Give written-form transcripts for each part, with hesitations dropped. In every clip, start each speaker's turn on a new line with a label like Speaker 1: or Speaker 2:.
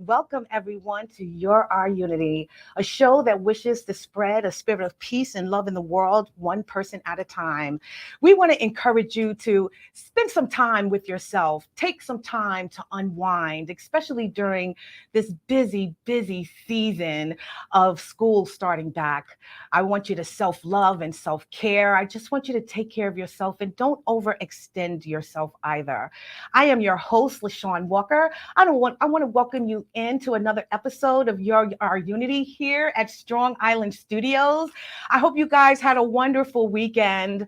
Speaker 1: Welcome, everyone, to Your Our Unity, a show that wishes to spread a spirit of peace and love in the world, one person at a time. We want to encourage you to spend some time with yourself, take some time to unwind, especially during this busy season of school starting back. I want you to self-love and self-care. I just want you to take care of yourself and don't overextend yourself either. I am your host, LeShawn Walker. I want to welcome you into another episode of Our Unity here at Strong Island Studios. I hope you guys had a wonderful weekend.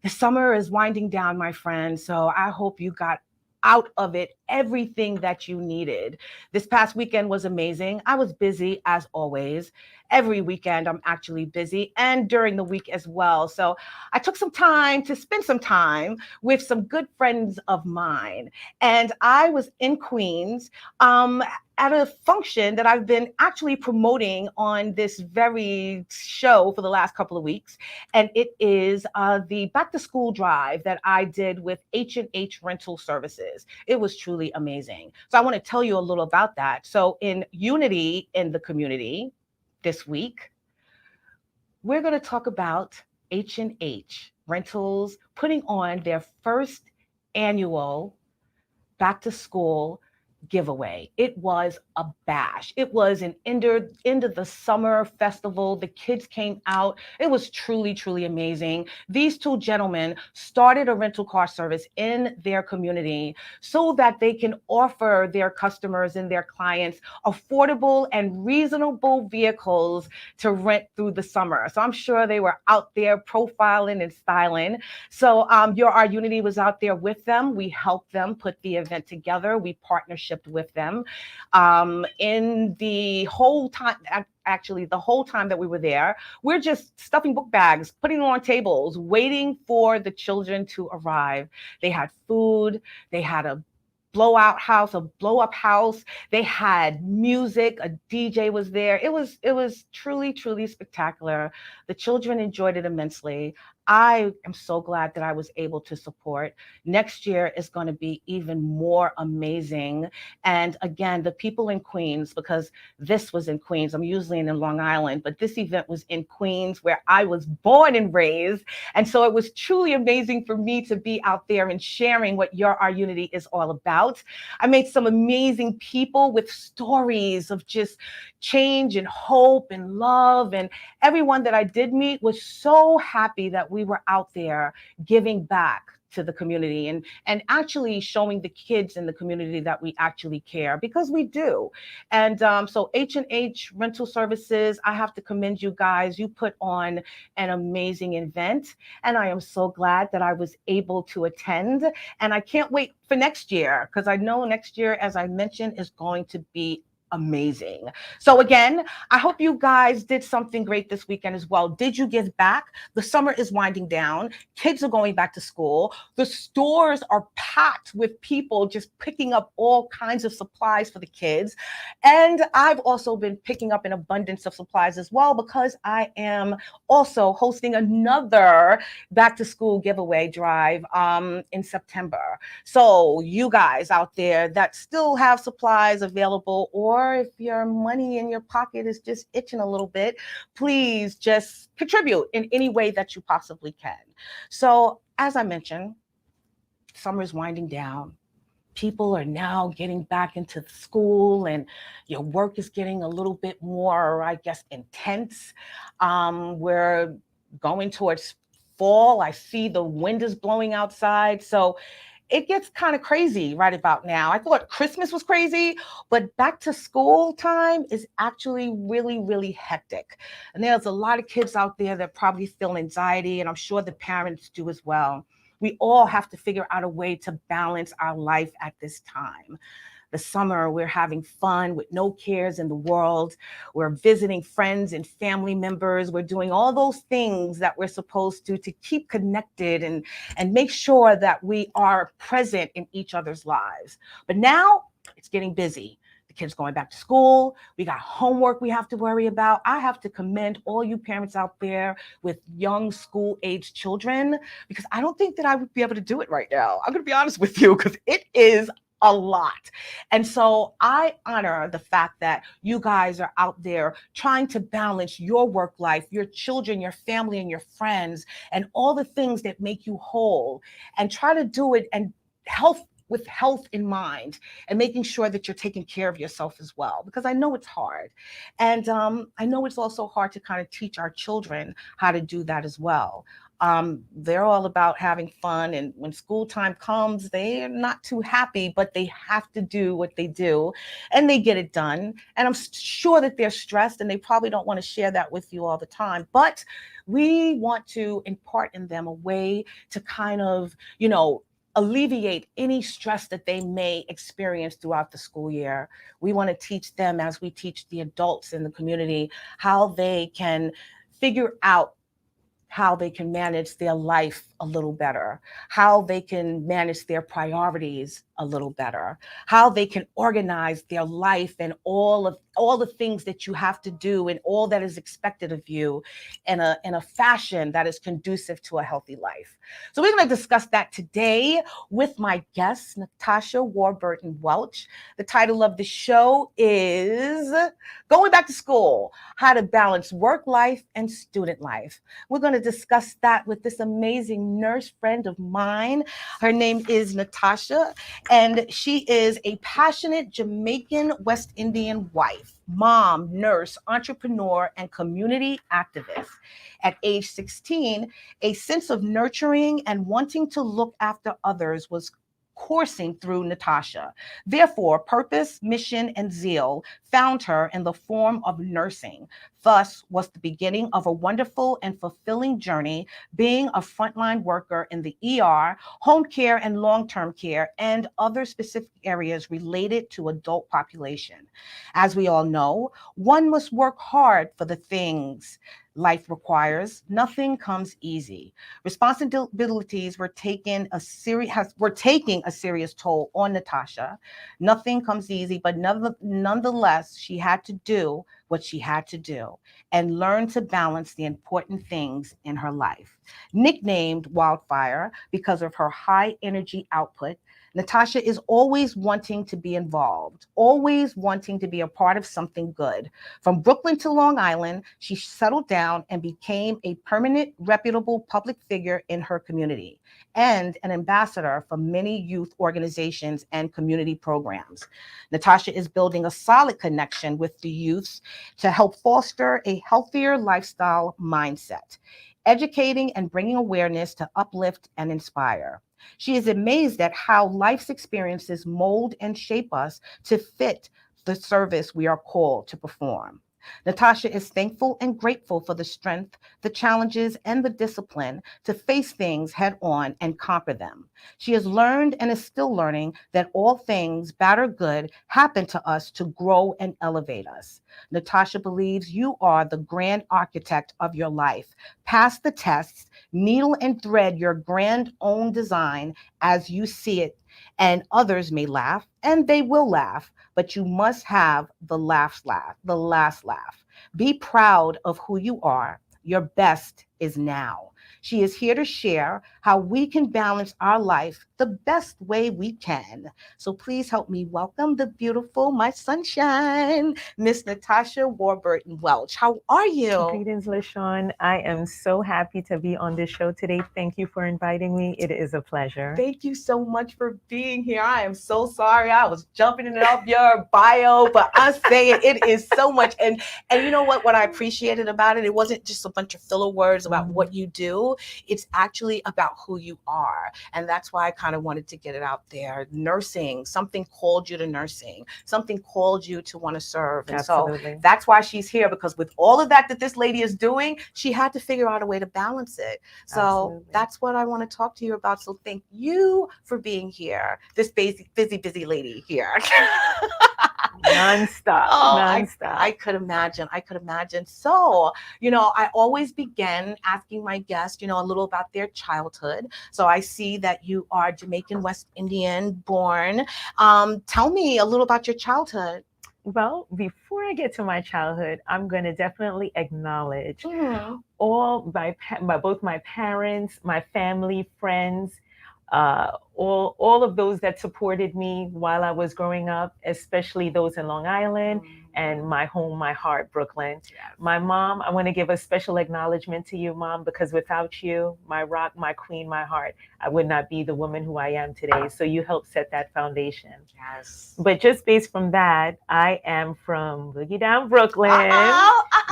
Speaker 1: The summer is winding down, my friends, so I hope you got out of it everything that you needed. This past weekend was amazing. I was busy as always. Every weekend I'm actually busy, and during the week as well. So I took some time to spend some time with some good friends of mine. And I was in Queens at a function that I've been actually promoting on this very show for the last couple of weeks. And it is the back to school drive that I did with H&H Rental Services. It was truly amazing. So I want to tell you a little about that. So in Unity in the community this week, we're going to talk about H&H Rentals putting on their first annual back to school giveaway. It was a bash. It was an end of the summer festival. The kids came out. It was truly amazing. These two gentlemen started a rental car service in their community so that they can offer their customers and their clients affordable and reasonable vehicles to rent through the summer. So I'm sure they were out there profiling and styling. So Our Unity was out there with them. We helped them put the event together. We partnershiped with them. In the whole time, actually the whole time that we were there, we're just stuffing book bags, putting them on tables, waiting for the children to arrive. They had food, they had a blow up house. They had music, a DJ was there. It was truly spectacular. The children enjoyed it immensely. I am so glad that I was able to support. Next year is going to be even more amazing. And again, the people in Queens, because this was in Queens, I'm usually in Long Island, but this event was in Queens where I was born and raised. And so it was truly amazing for me to be out there and sharing what Our Unity is all about. I made some amazing people with stories of just change and hope and love. And everyone that I did meet was so happy that we were out there giving back to the community and actually showing the kids in the community that we actually care, because we do. And so H&H Rental Services, I have to commend you guys. You put on an amazing event, and I am so glad that I was able to attend. And I can't wait for next year, because I know next year, as I mentioned, is going to be amazing. So again, I hope you guys did something great this weekend as well. Did you give back? The summer is winding down. Kids are going back to school. The stores are packed with people just picking up all kinds of supplies for the kids. And I've also been picking up an abundance of supplies as well, because I am also hosting another back to school giveaway drive in September. So you guys out there that still have supplies available, or if your money in your pocket is just itching a little bit, please just contribute in any way that you possibly can. So as I mentioned, summer is winding down. People are now getting back into school, and your work is getting a little bit more, I guess, intense. We're going towards fall. I see the wind is blowing outside. So it gets kind of crazy right about now. I thought Christmas was crazy, but back to school time is actually really hectic. And there's a lot of kids out there that probably feel anxiety, and I'm sure the parents do as well. We all have to figure out a way to balance our life at this time. The summer, we're having fun with no cares in the world. We're visiting friends and family members. We're doing all those things that we're supposed to keep connected and make sure that we are present in each other's lives. But now it's getting busy. The kids going back to school. We got homework we have to worry about. I have to commend all you parents out there with young school-age children, because I don't think that I would be able to do it right now. I'm going to be honest with you, because it is a lot. And so I honor the fact that you guys are out there trying to balance your work life, your children, your family, and your friends, and all the things that make you whole, and try to do it and health with health in mind, and making sure that you're taking care of yourself as well, because I know it's hard. And I know it's also hard to kind of teach our children how to do that as well. They're all about having fun, and when school time comes, they're not too happy, but they have to do what they do, and they get it done. And I'm sure that they're stressed, and they probably don't want to share that with you all the time. But we want to impart in them a way to kind of, alleviate any stress that they may experience throughout the school year. We want to teach them, as we teach the adults in the community, how they can figure out how they can manage their life a little better, how they can manage their priorities a little better, how they can organize their life and all the things that you have to do and all that is expected of you in a fashion that is conducive to a healthy life. So we're going to discuss that today with my guest, Natasha Warburton-Welch. The title of the show is Going Back to School: How to Balance Work Life and Student Life. We're going to discuss that with this amazing nurse friend of mine. Her name is Natasha, and she is a passionate Jamaican West Indian wife, mom, nurse, entrepreneur, and community activist. At age 16, a sense of nurturing and wanting to look after others was coursing through Natasha. Therefore, purpose, mission, and zeal found her in the form of nursing. Thus was the beginning of a wonderful and fulfilling journey, being a frontline worker in the ER, home care and long-term care, and other specific areas related to adult population. As we all know, one must work hard for the things life requires. Nothing comes easy. Responsibilities were taking a serious toll on Natasha. Nothing comes easy, but nonetheless, she had to do what she had to do and learn to balance the important things in her life. Nicknamed Wildfire because of her high energy output, Natasha is always wanting to be involved, always wanting to be a part of something good. From Brooklyn to Long Island, she settled down and became a permanent, reputable public figure in her community and an ambassador for many youth organizations and community programs. Natasha is building a solid connection with the youth to help foster a healthier lifestyle mindset, educating and bringing awareness to uplift and inspire. She is amazed at how life's experiences mold and shape us to fit the service we are called to perform. Natasha is thankful and grateful for the strength, the challenges, and the discipline to face things head on and conquer them. She has learned and is still learning that all things, bad or good, happen to us to grow and elevate us. Natasha believes you are the grand architect of your life. Pass the tests, needle and thread your grand own design as you see it, and others may laugh, and they will laugh, but you must have the last laugh. Be proud of who you are. Your best is now. She is here to share how we can balance our life the best way we can. So please help me welcome the beautiful, my sunshine, Miss Natasha Warburton-Welch. How are you?
Speaker 2: Greetings, LeShawn. I am so happy to be on this show today. Thank you for inviting me. It is a pleasure.
Speaker 1: Thank you so much for being here. I am so sorry. I was jumping in and off your bio, but I'm saying it is so much. And you know what I appreciated about it? It wasn't just a bunch of filler words about what you do. It's actually about who you are. And that's why I kind of wanted to get it out there. Nursing, something called you to nursing, something called you to want to serve. And
Speaker 2: Absolutely.
Speaker 1: so that's why she's here, because with all of that this lady is doing, she had to figure out a way to balance it. So
Speaker 2: Absolutely.
Speaker 1: That's what I want to talk to you about. So thank you for being here, this busy lady here.
Speaker 2: Nonstop. Nonstop.
Speaker 1: I could imagine. So, I always begin asking my guests, a little about their childhood. So I see that you are Jamaican West Indian born. Tell me a little about your childhood.
Speaker 2: Well, before I get to my childhood, I'm going to definitely acknowledge both my parents, my family, friends, all of those that supported me while I was growing up, especially those in Long Island and my home, my heart, Brooklyn.
Speaker 1: Yes.
Speaker 2: My mom, I want to give a special acknowledgement to you, Mom, because without you, my rock, my queen, my heart, I would not be the woman who I am today. So you helped set that foundation.
Speaker 1: Yes.
Speaker 2: But just based from that, I am from Boogie Down, Brooklyn,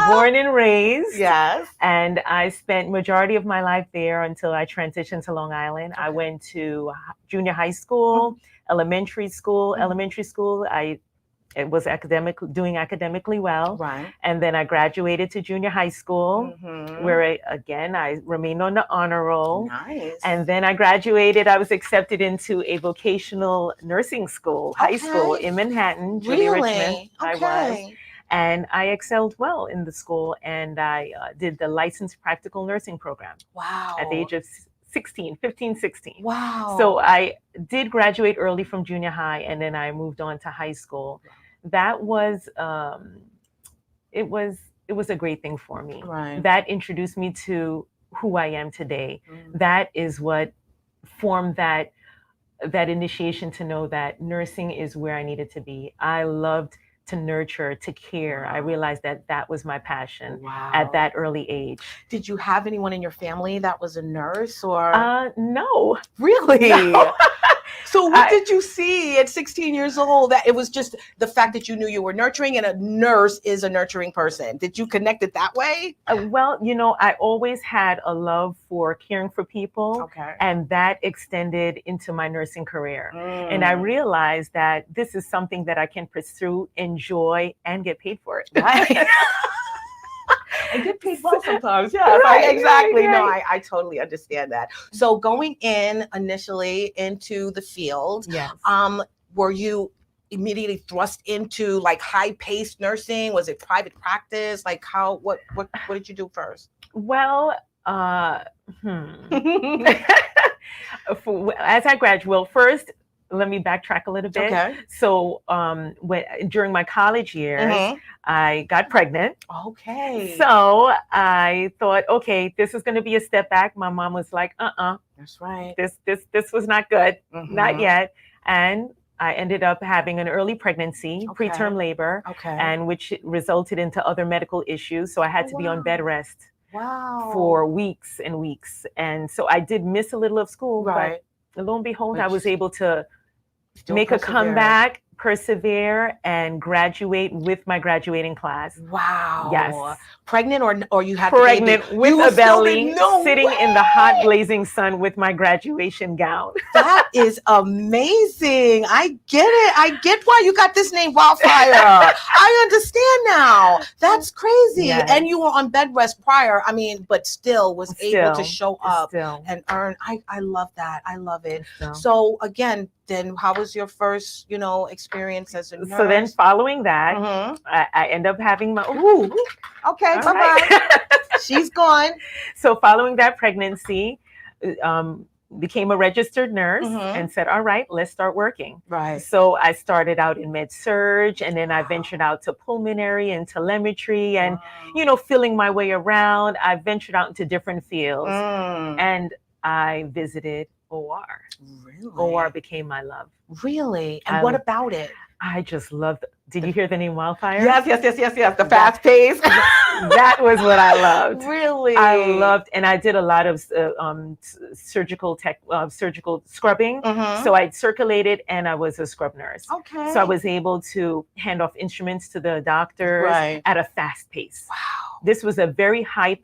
Speaker 2: born and raised.
Speaker 1: Yes.
Speaker 2: And I spent majority of my life there until I transitioned to Long Island. I went to junior high school, elementary school. Elementary school, it was doing academically well.
Speaker 1: Right.
Speaker 2: And then I graduated to junior high school, where I remained on the honor roll.
Speaker 1: Nice.
Speaker 2: And then I graduated. I was accepted into a vocational nursing school, high school in Manhattan, Julie Richmond. I was. And I excelled well in the school, and I did the licensed practical nursing program.
Speaker 1: Wow.
Speaker 2: At the age of 15, 16.
Speaker 1: Wow.
Speaker 2: So I did graduate early from junior high, and then I moved on to high school. That was, it was a great thing for me.
Speaker 1: Right.
Speaker 2: That introduced me to who I am today. That is what formed that initiation to know that nursing is where I needed to be. I loved to nurture, to care. I realized that was my passion at that early age.
Speaker 1: Did you have anyone in your family that was a nurse or?
Speaker 2: No.
Speaker 1: Really?
Speaker 2: No.
Speaker 1: So what did you see at 16 years old that it was just the fact that you knew you were nurturing, and a nurse is a nurturing person? Did you connect it that way?
Speaker 2: Well, I always had a love for caring for people, and that extended into my nursing career. And I realized that this is something that I can pursue, enjoy, and get paid for it.
Speaker 1: Right. And get paid well sometimes. Yeah, right, exactly. Right. No, I totally understand that. So going in initially into the field, were you immediately thrust into like high-paced nursing? Was it private practice? Like what did you do first?
Speaker 2: Well, as I graduated, first, let me backtrack a little bit.
Speaker 1: Okay.
Speaker 2: So during my college years, I got pregnant.
Speaker 1: Okay.
Speaker 2: So I thought, okay, this is going to be a step back. My mom was like,
Speaker 1: that's right.
Speaker 2: This was not good, not yet. And I ended up having an early pregnancy, preterm labor, and which resulted into other medical issues. So I had to be on bed rest for weeks and weeks. And so I did miss a little of school, but lo and behold, I was able to make a comeback, persevere, and graduate with my graduating class.
Speaker 1: Wow.
Speaker 2: Yes.
Speaker 1: Pregnant or you had
Speaker 2: pregnant
Speaker 1: the baby?
Speaker 2: With a belly, sitting in the hot blazing sun with my graduation gown.
Speaker 1: That is amazing. I get it. I get why you got this name, Wildfire. I understand now. That's crazy. Yes. And you were on bed rest prior. I mean, but still was able to show up and earn. I love that. I love it. So again, then how was your first, experience as a nurse?
Speaker 2: So then following that, I end up having my,
Speaker 1: okay, bye-bye. She's gone.
Speaker 2: So following that pregnancy, became a registered nurse and said, all right, let's start working.
Speaker 1: Right.
Speaker 2: So I started out in med surg, and then I ventured out to pulmonary and telemetry and, feeling my way around. I ventured out into different fields and I visited OR.
Speaker 1: Really?
Speaker 2: OR became my love.
Speaker 1: Really? And what about it?
Speaker 2: I just loved it. Did you hear the name Wildfire?
Speaker 1: Yes. The fast pace.
Speaker 2: That was what I loved.
Speaker 1: Really?
Speaker 2: I loved, and I did a lot of surgical scrubbing. So I circulated, and I was a scrub nurse.
Speaker 1: Okay.
Speaker 2: So I was able to hand off instruments to the doctors at a fast pace.
Speaker 1: Wow.
Speaker 2: This was a very high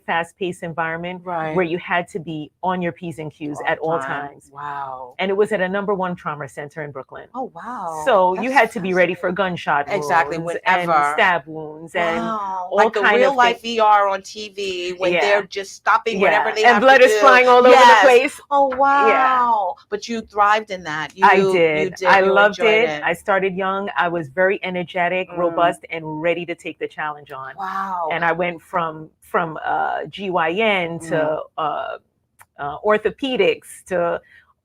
Speaker 2: fast-paced environment where you had to be on your P's and Q's at all times.
Speaker 1: Wow.
Speaker 2: And it was at a #1 trauma center in Brooklyn.
Speaker 1: Oh, wow.
Speaker 2: So you had to be ready for gunshot wounds.
Speaker 1: Exactly,
Speaker 2: and stab wounds and all
Speaker 1: like the
Speaker 2: kind
Speaker 1: real
Speaker 2: of
Speaker 1: life ER on TV when they're just stopping whatever they have
Speaker 2: and blood
Speaker 1: to
Speaker 2: is
Speaker 1: do.
Speaker 2: flying all over the place.
Speaker 1: Oh, wow. But you thrived in that.
Speaker 2: I did. I loved it.
Speaker 1: it.
Speaker 2: I started young. I was very energetic, robust, and ready to take the challenge on.
Speaker 1: Wow.
Speaker 2: And I went from GYN to orthopedics to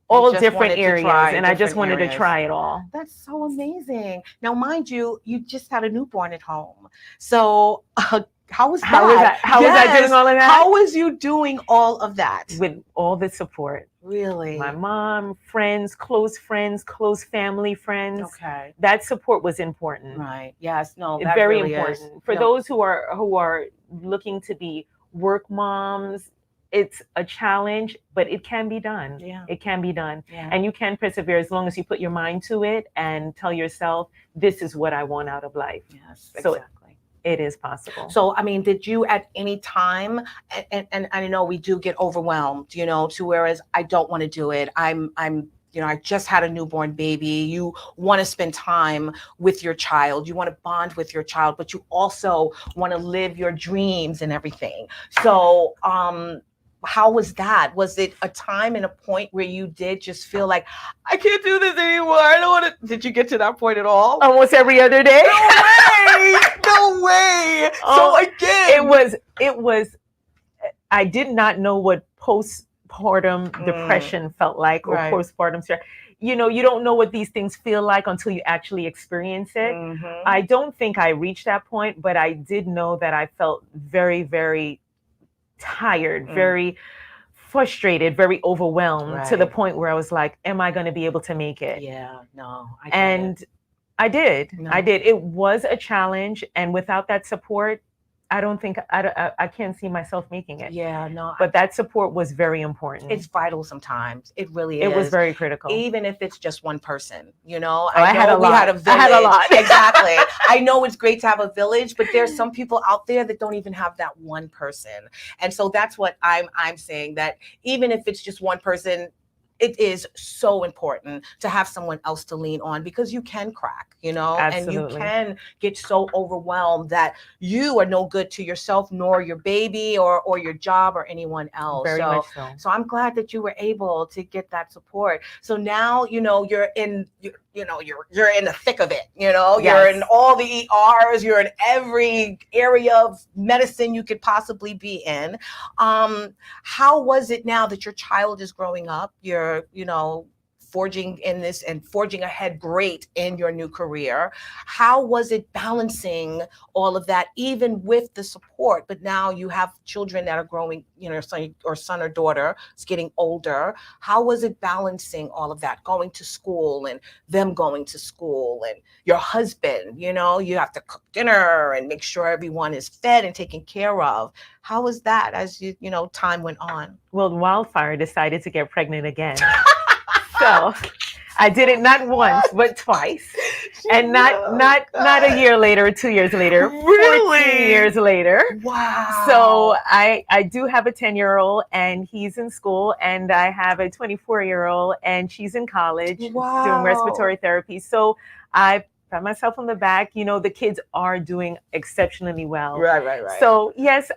Speaker 2: all different areas, and I just wanted to try it all.
Speaker 1: That's so amazing. Now, mind you, you just had a newborn at home. So how was that?
Speaker 2: How was I doing all of that?
Speaker 1: How was you doing all of that?
Speaker 2: With all the support.
Speaker 1: Really?
Speaker 2: My mom, friends, close family friends.
Speaker 1: Okay.
Speaker 2: That support was important.
Speaker 1: Right. Yes. No, that
Speaker 2: Very
Speaker 1: really
Speaker 2: important.
Speaker 1: is.
Speaker 2: For
Speaker 1: No.
Speaker 2: those who are looking to be work moms, it's a challenge, but it can be done.
Speaker 1: Yeah.
Speaker 2: It can be done.
Speaker 1: Yeah.
Speaker 2: And you can persevere as long as you put your mind to it and tell yourself, this is what I want out of life.
Speaker 1: Yes,
Speaker 2: So
Speaker 1: exactly.
Speaker 2: it is possible.
Speaker 1: So, I mean, did you at any time, and I know we do get overwhelmed, you know, to whereas I don't want to do it. You know, I just had a newborn baby. You want to spend time with your child. You want to bond with your child, but you also want to live your dreams and everything. So, how was that? Was it a time and a point where you did just feel like, I can't do this anymore? I don't want to. Did you get to that point at all?
Speaker 2: Almost every other day.
Speaker 1: No way! No way! So again,
Speaker 2: it was. I did not know what postpartum depression felt like, or postpartum stress. You know, you don't know what these things feel like until you actually experience it. I don't think I reached that point, but I did know that I felt very, very tired, very frustrated, very overwhelmed, to the point where I was like, am I going to be able to make it?
Speaker 1: Yeah, no.
Speaker 2: I did. I did. It was a challenge. And without that support, I don't think I can't see myself making it.
Speaker 1: Yeah, no.
Speaker 2: But that support was very important.
Speaker 1: It's vital sometimes. It really is.
Speaker 2: It was very critical.
Speaker 1: Even if it's just one person, you know.
Speaker 2: I had a lot.
Speaker 1: We had a village.
Speaker 2: I had a lot.
Speaker 1: Exactly. I know it's great to have a village, but there's some people out there that don't even have that one person. And so that's what I'm saying, that even if it's just one person, it is so important to have someone else to lean on, because you can crack, you know.
Speaker 2: Absolutely.
Speaker 1: And you can get so overwhelmed that you are no good to yourself, nor your baby or your job or anyone else.
Speaker 2: Very much so.
Speaker 1: So I'm glad that you were able to get that support. So now, you know, you're in the thick of it, you know.
Speaker 2: Yes.
Speaker 1: You're in all the ERs, you're in every area of medicine you could possibly be in. How was it now that your child is growing up? You're, you know, forging in this and forging ahead great in your new career. How was it balancing all of that, even with the support? But now you have children that are growing, you know, son or daughter is getting older. How was it balancing all of that, going to school and them going to school, and your husband, you know, you have to cook dinner and make sure everyone is fed and taken care of. How was that as you know, time went on?
Speaker 2: Well, Wildfire decided to get pregnant again. So I did it not once, but twice. And not a year later, 2 years later,
Speaker 1: really?
Speaker 2: 14 years later.
Speaker 1: Wow.
Speaker 2: So I do have a 10-year-old, and he's in school, and I have a 24-year-old, and she's in college doing respiratory therapy. So I pat myself on the back. You know, the kids are doing exceptionally well.
Speaker 1: Right.
Speaker 2: So yes,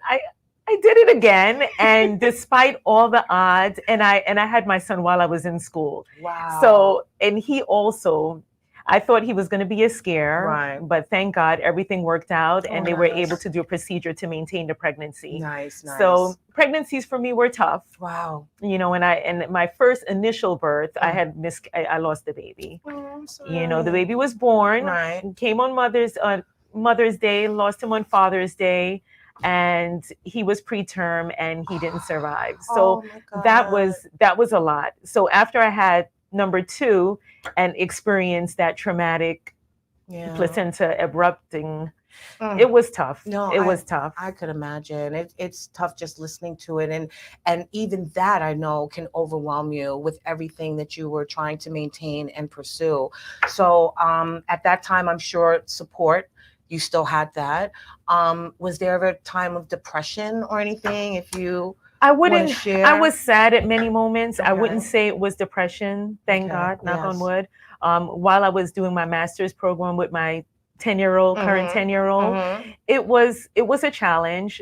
Speaker 2: I did it again, and despite all the odds, and I had my son while I was in school.
Speaker 1: Wow.
Speaker 2: So, and he also, I thought he was going to be a scare,
Speaker 1: right,
Speaker 2: but thank God everything worked out, and they were able to do a procedure to maintain the pregnancy.
Speaker 1: Nice.
Speaker 2: So pregnancies for me were tough.
Speaker 1: Wow.
Speaker 2: You know, and my first initial birth, I lost the baby.
Speaker 1: Oh, I'm sorry.
Speaker 2: You know, the baby was born, came on Mother's Day, lost him on Father's Day. And he was preterm, and he didn't survive. So that was a lot. So after I had number 2 and experienced that traumatic placenta erupting, it was tough. It was tough.
Speaker 1: I could imagine. It's tough just listening to it, and even that I know can overwhelm you with everything that you were trying to maintain and pursue. So at that time, I'm sure support. You still had that. Was there ever a time of depression or anything? If you
Speaker 2: wouldn't
Speaker 1: share?
Speaker 2: I was sad at many moments. I wouldn't say it was depression. Thank God, knock on wood. While I was doing my master's program with my 10-year-old, current 10-year-old, it was a challenge,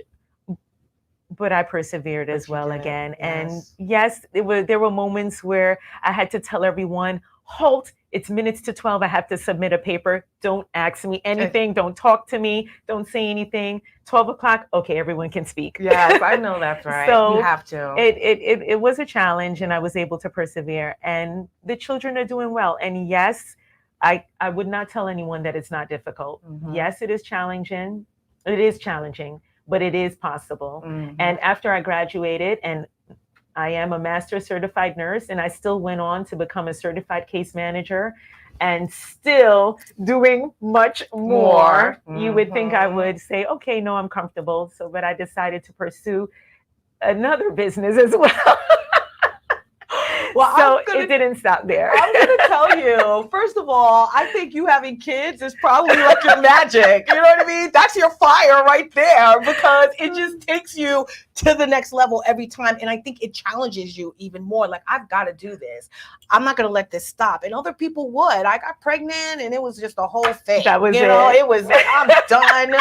Speaker 2: but I persevered as well again. And yes, there were moments where I had to tell everyone, halt, it's minutes to 12. I have to submit a paper. Don't ask me anything. Don't talk to me. Don't say anything. 12 o'clock. Okay, everyone can speak.
Speaker 1: Yes, I know that's right.
Speaker 2: So
Speaker 1: you have to.
Speaker 2: It was a challenge, and I was able to persevere. And the children are doing well. And yes, I would not tell anyone that it's not difficult. Yes, it is challenging. It is challenging, but it is possible. And after I graduated, and I am a master certified nurse, and I still went on to become a certified case manager and still doing much more. You would think I would say, okay, no, I'm comfortable. So, but I decided to pursue another business as well. Well, so it didn't stop there.
Speaker 1: I'm going to tell you, first of all, I think you having kids is probably like your magic. You know what I mean? That's your fire right there, because it just takes you to the next level every time. And I think it challenges you even more. Like, I've got to do this. I'm not going to let this stop. And other people would. I got pregnant and it was just a whole thing.
Speaker 2: That was
Speaker 1: it was like, I'm done.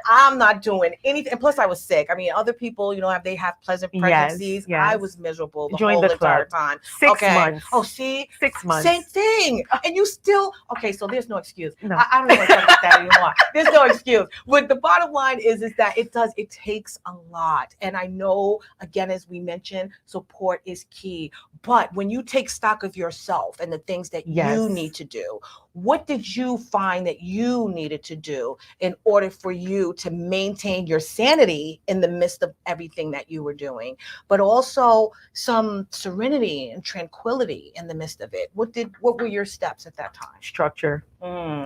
Speaker 1: I'm not doing anything. And plus I was sick. I mean, other people, they have pleasant pregnancies. Yes. I was miserable the whole entire time.
Speaker 2: 6 months.
Speaker 1: Oh, see?
Speaker 2: 6 months.
Speaker 1: Same thing. And you still, okay, so there's no excuse. No. I don't even want to talk about that anymore. There's no excuse. But the bottom line is that it takes a lot. And I know, again, as we mentioned, support is key. But when you take stock of yourself and the things that you need to do, what did you find that you needed to do in order for you to maintain your sanity in the midst of everything that you were doing, but also some serenity and tranquility in the midst of it? What were your steps at that time?
Speaker 2: Structure.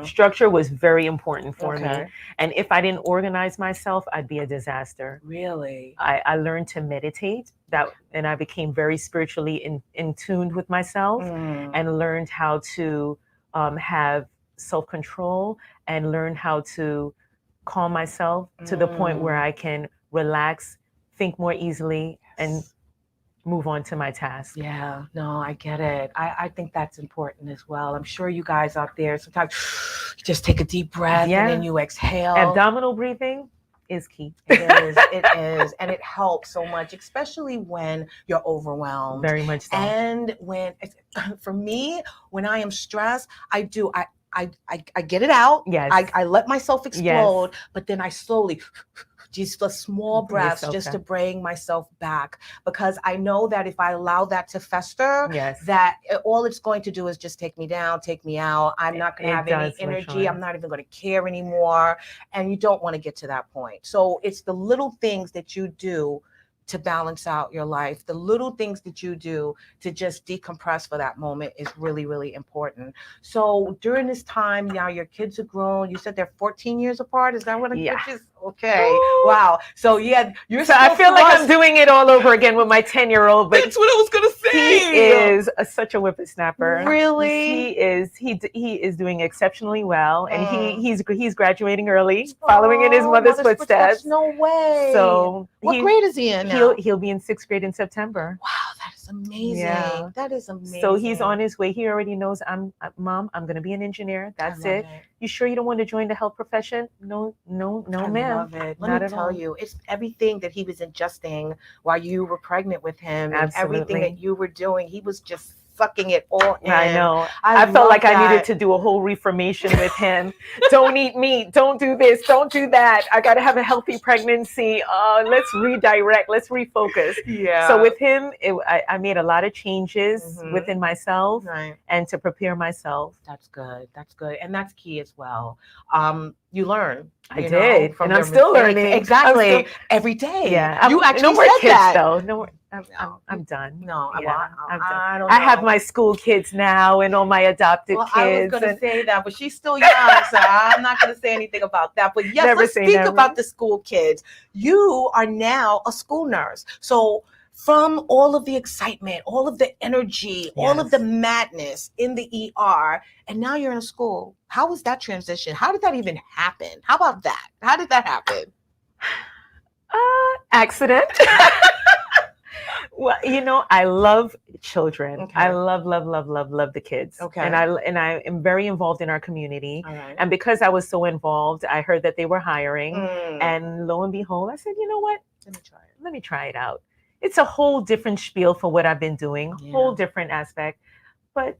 Speaker 2: Structure was very important for me. And if I didn't organize myself, I'd be a disaster.
Speaker 1: Really?
Speaker 2: I learned to meditate, and I became very spiritually in tune with myself, and learned how to have self-control and learn how to calm myself to the point where I can relax, think more easily, and move on to my task.
Speaker 1: Yeah, no, I get it. I think that's important as well. I'm sure you guys out there, sometimes you just take a deep breath and then you exhale.
Speaker 2: Abdominal breathing is key.
Speaker 1: It is. And it helps so much, especially when you're overwhelmed.
Speaker 2: Very much so.
Speaker 1: And for me, when I am stressed, I get it out.
Speaker 2: Yes.
Speaker 1: I let myself explode, but then I slowly just the small breaths just to bring myself back, because I know that if I allow that to fester, that all it's going to do is just take me down, take me out. I'm not going to have any energy. LeShawn. I'm not even going to care anymore. And you don't want to get to that point. So it's the little things that you do to balance out your life. The little things that you do to just decompress for that moment is really, really important. So during this time, now your kids are grown. You said they're 14 years apart. Is that what it is? Okay. Ooh. Wow. So you're
Speaker 2: so I feel like I'm doing it all over again with my 10-year-old. But
Speaker 1: that's what I was gonna say.
Speaker 2: He is such a whippersnapper.
Speaker 1: Really?
Speaker 2: He is doing exceptionally well, and he's graduating early, following in his mother's footsteps.
Speaker 1: No way.
Speaker 2: So
Speaker 1: what grade is he in now?
Speaker 2: He'll be in 6th grade in September.
Speaker 1: Wow, that is amazing. Yeah. That is amazing.
Speaker 2: So he's on his way. He already knows Mom, I'm going to be an engineer. That's it. You sure you don't want to join the health profession? No, ma'am.
Speaker 1: I love it. Let me tell you, it's everything that he was ingesting while you were pregnant with him.
Speaker 2: Absolutely.
Speaker 1: And everything that you were doing. He was just sucking it all in.
Speaker 2: I know. I felt like I needed to do a whole reformation with him. Don't eat meat. Don't do this. Don't do that. I got to have a healthy pregnancy. Let's redirect. Let's refocus. Yeah. So with him, I made a lot of changes within myself and to prepare myself.
Speaker 1: That's good. That's good. And that's key as well. You learn.
Speaker 2: I did. And I'm still learning.
Speaker 1: Exactly. Every day.
Speaker 2: Yeah.
Speaker 1: You actually
Speaker 2: no more
Speaker 1: said
Speaker 2: kids,
Speaker 1: that.
Speaker 2: Though. No more. I'm done.
Speaker 1: No,
Speaker 2: I'm
Speaker 1: done.
Speaker 2: I don't know. I have my school kids now and all my adopted kids.
Speaker 1: I was going to say that, but she's still young, so I'm not going to say anything about that. But yes, let's speak about the school kids. You are now a school nurse. So from all of the excitement, all of the energy, all of the madness in the ER, and now you're in a school. How was that transition? How did that even happen? How about that? How did that happen?
Speaker 2: Accident. Well, I love children. Okay. I love the kids. Okay. And I am very involved in our community. All right. And because I was so involved, I heard that they were hiring. And lo and behold, I said, you know what? Let me try it out. It's a whole different spiel for what I've been doing, whole different aspect. But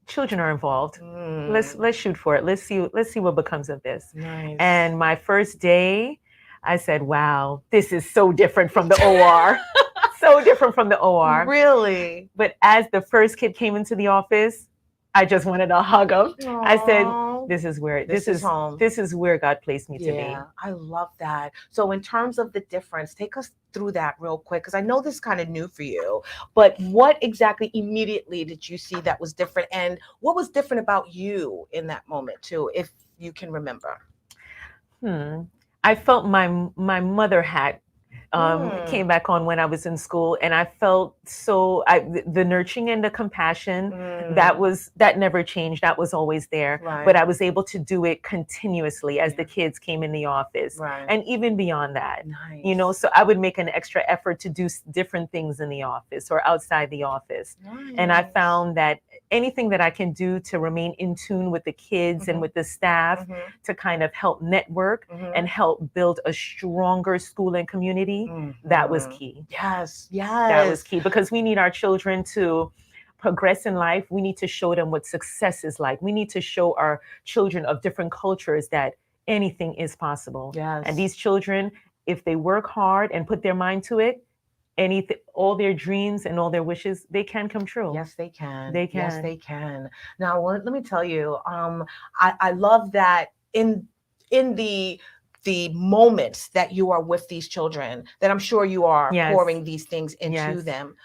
Speaker 2: children are involved. Let's shoot for it. Let's see what becomes of this.
Speaker 1: Nice.
Speaker 2: And my first day, I said, wow, this is so different from the OR. So different from the OR.
Speaker 1: Really?
Speaker 2: But as the first kid came into the office, I just wanted to hug him. Aww. I said, this is where
Speaker 1: this is home.
Speaker 2: This is where God placed me to be.
Speaker 1: Yeah, I love that. So in terms of the difference, take us through that real quick, because I know this is kind of new for you, but what exactly immediately did you see that was different, and what was different about you in that moment too, if you can remember?
Speaker 2: I felt my mother hat came back on when I was in school, and I felt the nurturing and the compassion that never changed. That was always there, but I was able to do it continuously as the kids came in the office, and even beyond that. You know, so I would make an extra effort to do different things in the office or outside the office, and I found that anything that I can do to remain in tune with the kids and with the staff to kind of help network and help build a stronger school and community, that was key.
Speaker 1: Yes.
Speaker 2: That was key, because we need our children to progress in life. We need to show them what success is like. We need to show our children of different cultures that anything is possible.
Speaker 1: Yes.
Speaker 2: And these children, if they work hard and put their mind to it, anything, all their dreams and all their wishes, they can come true.
Speaker 1: Yes, they can.
Speaker 2: They can.
Speaker 1: Yes, they can. Now, let me tell you, I love that in the moments that you are with these children, that I'm sure you are pouring these things into them.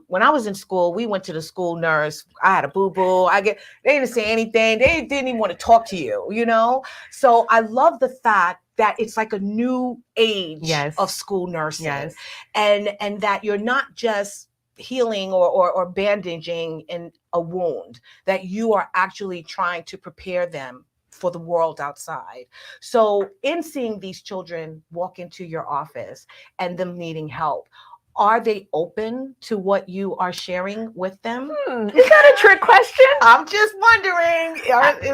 Speaker 1: When I was in school, we went to the school nurse. I had a boo-boo. They didn't say anything. They didn't even want to talk to you, you know? So I love the fact that it's like a new age of school nursing, and that you're not just healing or bandaging in a wound, that you are actually trying to prepare them for the world outside. So in seeing these children walk into your office and them needing help, are they open to what you are sharing with them?
Speaker 2: Is that a trick question?
Speaker 1: I'm just wondering.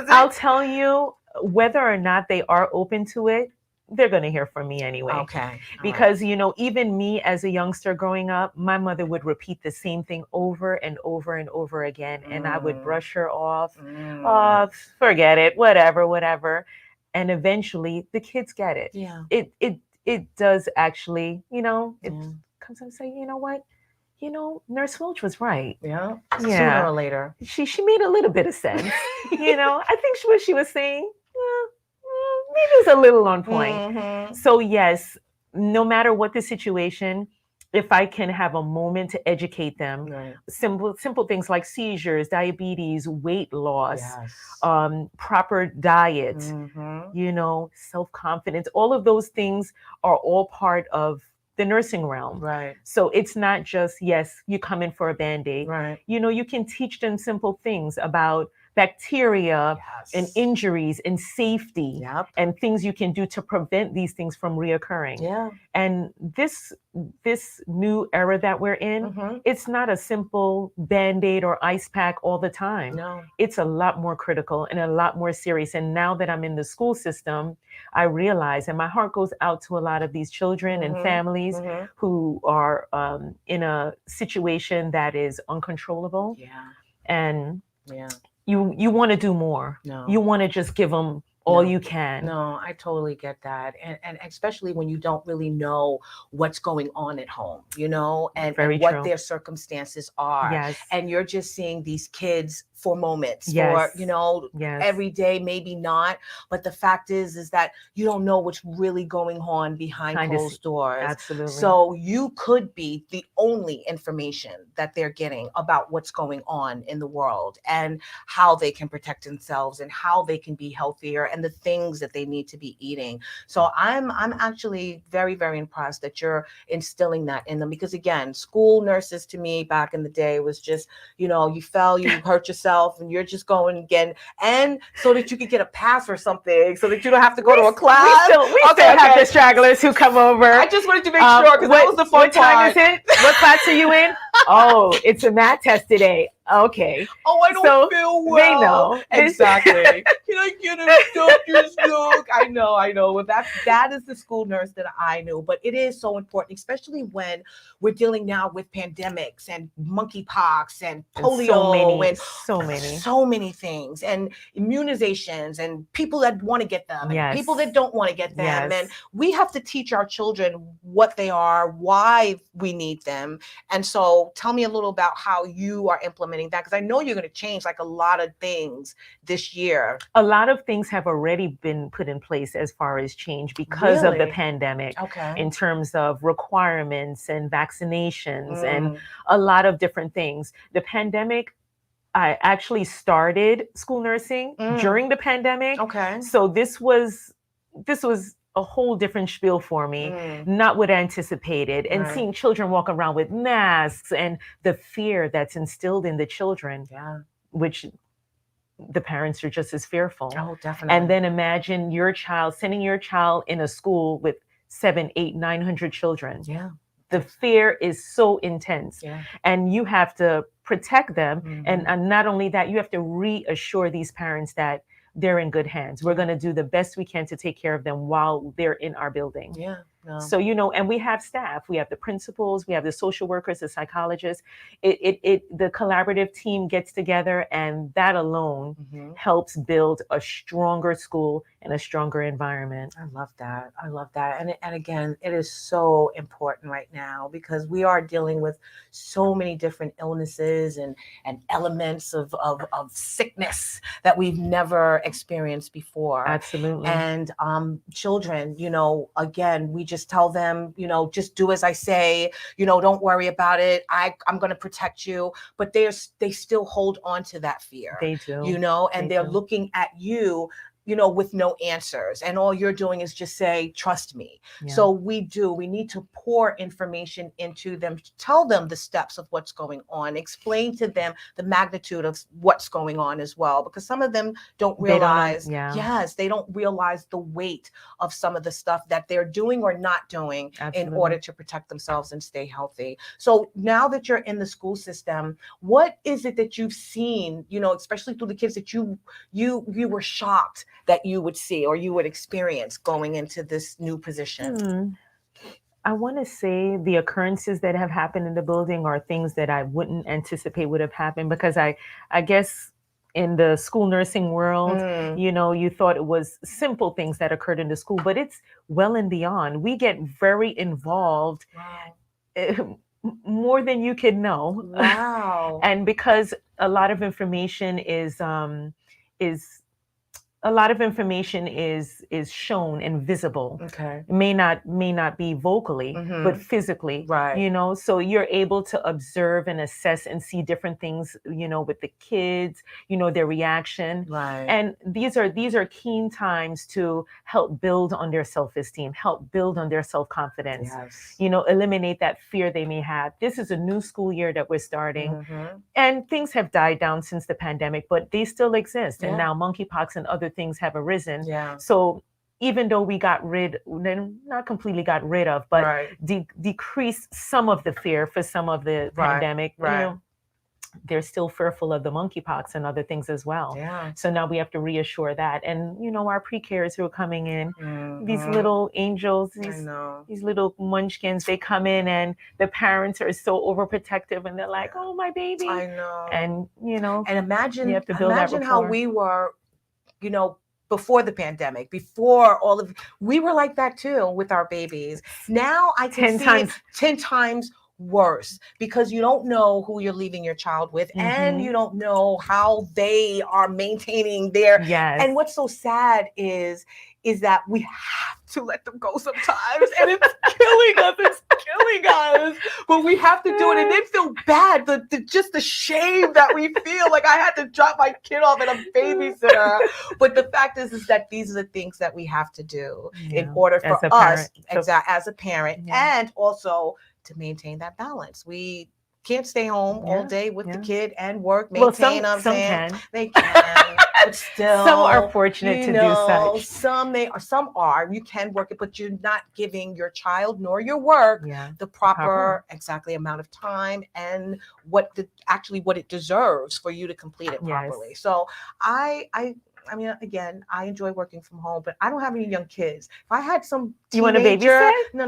Speaker 2: I'll tell you, whether or not they are open to it, they're going to hear from me anyway.
Speaker 1: Okay.
Speaker 2: Because, you know, even me as a youngster growing up, my mother would repeat the same thing over and over and over again. And I would brush her off. Forget it, whatever. And eventually the kids get it.
Speaker 1: Yeah.
Speaker 2: It does actually, you know, it comes and say, you know what? You know, Nurse Welch was right.
Speaker 1: Yeah. Sooner or later.
Speaker 2: She made a little bit of sense. You know, I think what she was saying, maybe it's a little on point. So yes, no matter what the situation, if I can have a moment to educate them, simple things like seizures, diabetes, weight loss, proper diet, you know, self-confidence, all of those things are all part of the nursing realm.
Speaker 1: Right.
Speaker 2: So it's not just, yes, you come in for a Band-Aid.
Speaker 1: Right.
Speaker 2: You know, you can teach them simple things about bacteria and injuries and safety and things you can do to prevent these things from reoccurring.
Speaker 1: Yeah.
Speaker 2: And this new era that we're in, it's not a simple Band-Aid or ice pack all the time.
Speaker 1: No.
Speaker 2: It's a lot more critical and a lot more serious. And now that I'm in the school system, I realize, and my heart goes out to a lot of these children and families who are in a situation that is uncontrollable.
Speaker 1: Yeah.
Speaker 2: And you want to do more.
Speaker 1: No.
Speaker 2: You want to just give them all you can.
Speaker 1: No, I totally get that. And especially when you don't really know what's going on at home, you know, and what their circumstances are.
Speaker 2: Yes.
Speaker 1: And you're just seeing these kids for moments, or, you know, every day, maybe not. But the fact is that you don't know what's really going on behind closed doors.
Speaker 2: Absolutely.
Speaker 1: So you could be the only information that they're getting about what's going on in the world and how they can protect themselves and how they can be healthier and the things that they need to be eating. So I'm actually very, very impressed that you're instilling that in them, because again, school nurses to me back in the day was just, you know, you fell, you hurt yourself, and you're just going again, and so that you could get a pass or something, so that you don't have to go to a class.
Speaker 2: We still have the stragglers who come over.
Speaker 1: I just wanted to make sure, because that was the fun part.
Speaker 2: What time is it? What class are you in? Oh, it's a math test today. Okay.
Speaker 1: Oh, I don't feel well.
Speaker 2: They know.
Speaker 1: Exactly. Can I get a doctor's note? I know. Well, that is the school nurse that I knew. But it is so important, especially when we're dealing now with pandemics and monkeypox and polio and so many things, and immunizations and people that want to get them and people that don't want to get them. And we have to teach our children what they are, why we need them. And so tell me a little about how you are implementing implementing that? Because I know you're going to change like a lot of things this year.
Speaker 2: A lot of things have already been put in place as far as change because of the pandemic, in terms of requirements and vaccinations and a lot of different things. The pandemic, I actually started school nursing during the pandemic. So this was a whole different spiel for me, not what I anticipated. And seeing children walk around with masks and the fear that's instilled in the children, which the parents are just as fearful.
Speaker 1: Oh, definitely.
Speaker 2: And then imagine sending your child in a school with 700, 800, 900 children.
Speaker 1: Yeah.
Speaker 2: The fear is so intense, and you have to protect them. And not only that, you have to reassure these parents that they're in good hands. We're going to do the best we can to take care of them while they're in our building.
Speaker 1: Yeah. No.
Speaker 2: So, and we have staff, we have the principals, we have the social workers, the psychologists. The collaborative team gets together, and that alone helps build a stronger school and a stronger environment.
Speaker 1: I love that. I love that. And again, it is so important right now because we are dealing with so many different illnesses and elements of sickness that we've never experienced before.
Speaker 2: Absolutely.
Speaker 1: And children, again, we just tell them, just do as I say, don't worry about it. I'm going to protect you. But they still hold on to that fear.
Speaker 2: They do.
Speaker 1: And they're looking at you, with no answers. And all you're doing is just say, trust me.
Speaker 2: Yeah.
Speaker 1: So we need to pour information into them, tell them the steps of what's going on, explain to them the magnitude of what's going on as well, because some of them don't realize, they don't realize the weight of some of the stuff that they're doing or not doing in order to protect themselves and stay healthy. So now that you're in the school system, what is it that you've seen, especially through the kids that you were shocked that you would see or you would experience going into this new position?
Speaker 2: I want to say the occurrences that have happened in the building are things that I wouldn't anticipate would have happened, because I guess in the school nursing world, you thought it was simple things that occurred in the school, but it's well and beyond. We get very involved.
Speaker 1: Wow.
Speaker 2: More than you could know.
Speaker 1: Wow.
Speaker 2: And because a lot of information is shown and visible.
Speaker 1: Okay.
Speaker 2: It may not be vocally, but physically.
Speaker 1: Right.
Speaker 2: So you're able to observe and assess and see different things, with the kids, their reaction.
Speaker 1: Right.
Speaker 2: And these are keen times to help build on their self-esteem, help build on their self-confidence.
Speaker 1: Yes.
Speaker 2: Eliminate that fear they may have. This is a new school year that we're starting, and things have died down since the pandemic, but they still exist. And now monkeypox and other things have arisen.
Speaker 1: Yeah.
Speaker 2: So even though we not completely got rid of, but decreased some of the fear for some of the pandemic, they're still fearful of the monkeypox and other things as well.
Speaker 1: Yeah.
Speaker 2: So now we have to reassure that. And, our pre-cares who are coming in, these little angels, these little munchkins, they come in and the parents are so overprotective and they're like, oh, my baby.
Speaker 1: I know.
Speaker 2: And,
Speaker 1: and imagine,
Speaker 2: you have to build
Speaker 1: imagine how we were, before the pandemic, before we were like that too with our babies. Now I can see it 10 times worse, because you don't know who you're leaving your child with, and you don't know how they are maintaining their. And what's so sad is that we have to let them go sometimes, and it's killing us, but we have to do it, and then feel bad, just the shame that we feel like I had to drop my kid off at a babysitter. But the fact is that these are the things that we have to do in order for us, as a parent, and also to maintain that balance. We can't stay home all day with the kid and work, maintain.
Speaker 2: Some can.
Speaker 1: They can, but still.
Speaker 2: Some are fortunate to do such.
Speaker 1: Some are. You can work it, but you're not giving your child nor your work the proper exactly amount of time and what it deserves for you to complete it properly. So I mean, again, I enjoy working from home, but I don't have any young kids. If I had some teenager,
Speaker 2: you want a babysit?
Speaker 1: No.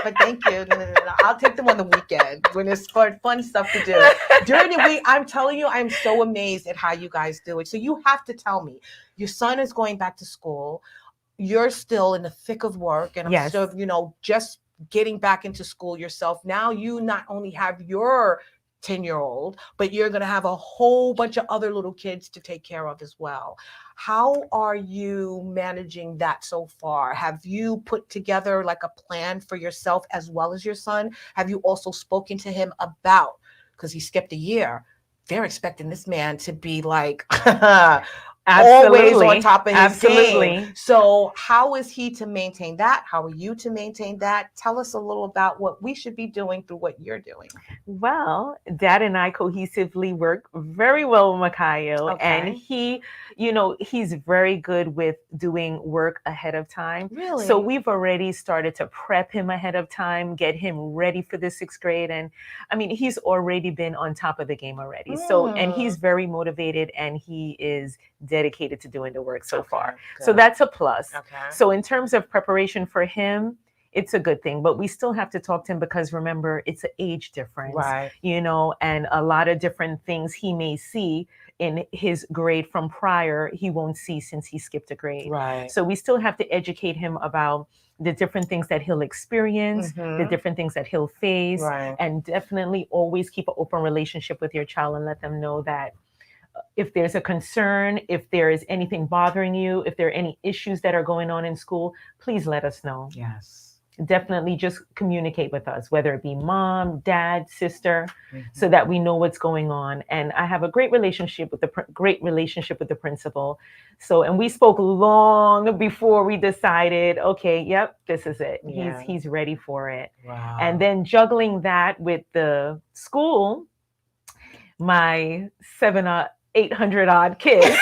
Speaker 1: But thank you. No. I'll take them on the weekend when it's fun stuff to do. During the week, I'm telling you, I'm so amazed at how you guys do it. So you have to tell me, your son is going back to school. You're still in the thick of work, and I'm still, just getting back into school yourself. Now you not only have your 10-year-old, but you're going to have a whole bunch of other little kids to take care of as well. How are you managing that so far? Have you put together like a plan for yourself as well as your son? Have you also spoken to him about, because he skipped a year, they're expecting this man to be like always on top of his game. So how is he to maintain that? How are you to maintain that? Tell us a little about what we should be doing through what you're doing.
Speaker 2: Well, Dad and I cohesively work very well with Makayo, and he, he's very good with doing work ahead of time.
Speaker 1: Really?
Speaker 2: So we've already started to prep him ahead of time, get him ready for the 6th grade. And I mean, he's already been on top of the game already. So, and he's very motivated, and he is dedicated to doing the work so far. Good. So that's a plus. So in terms of preparation for him, it's a good thing, but we still have to talk to him because remember, it's an age difference,
Speaker 1: right?
Speaker 2: And a lot of different things he may see in his grade from prior, he won't see since he skipped a grade.
Speaker 1: Right.
Speaker 2: So we still have to educate him about the different things that he'll experience, the different things that he'll face, and definitely always keep an open relationship with your child and let them know that if there's a concern, if there is anything bothering you, if there are any issues that are going on in school, please let us know.
Speaker 1: Yes.
Speaker 2: Definitely just communicate with us, whether it be mom, dad, sister, so that we know what's going on. And I have a great relationship with the principal. So, and we spoke long before we decided, okay, yep, this is it. Yeah. He's ready for it.
Speaker 1: Wow.
Speaker 2: And then juggling that with the school, my 800 odd kids.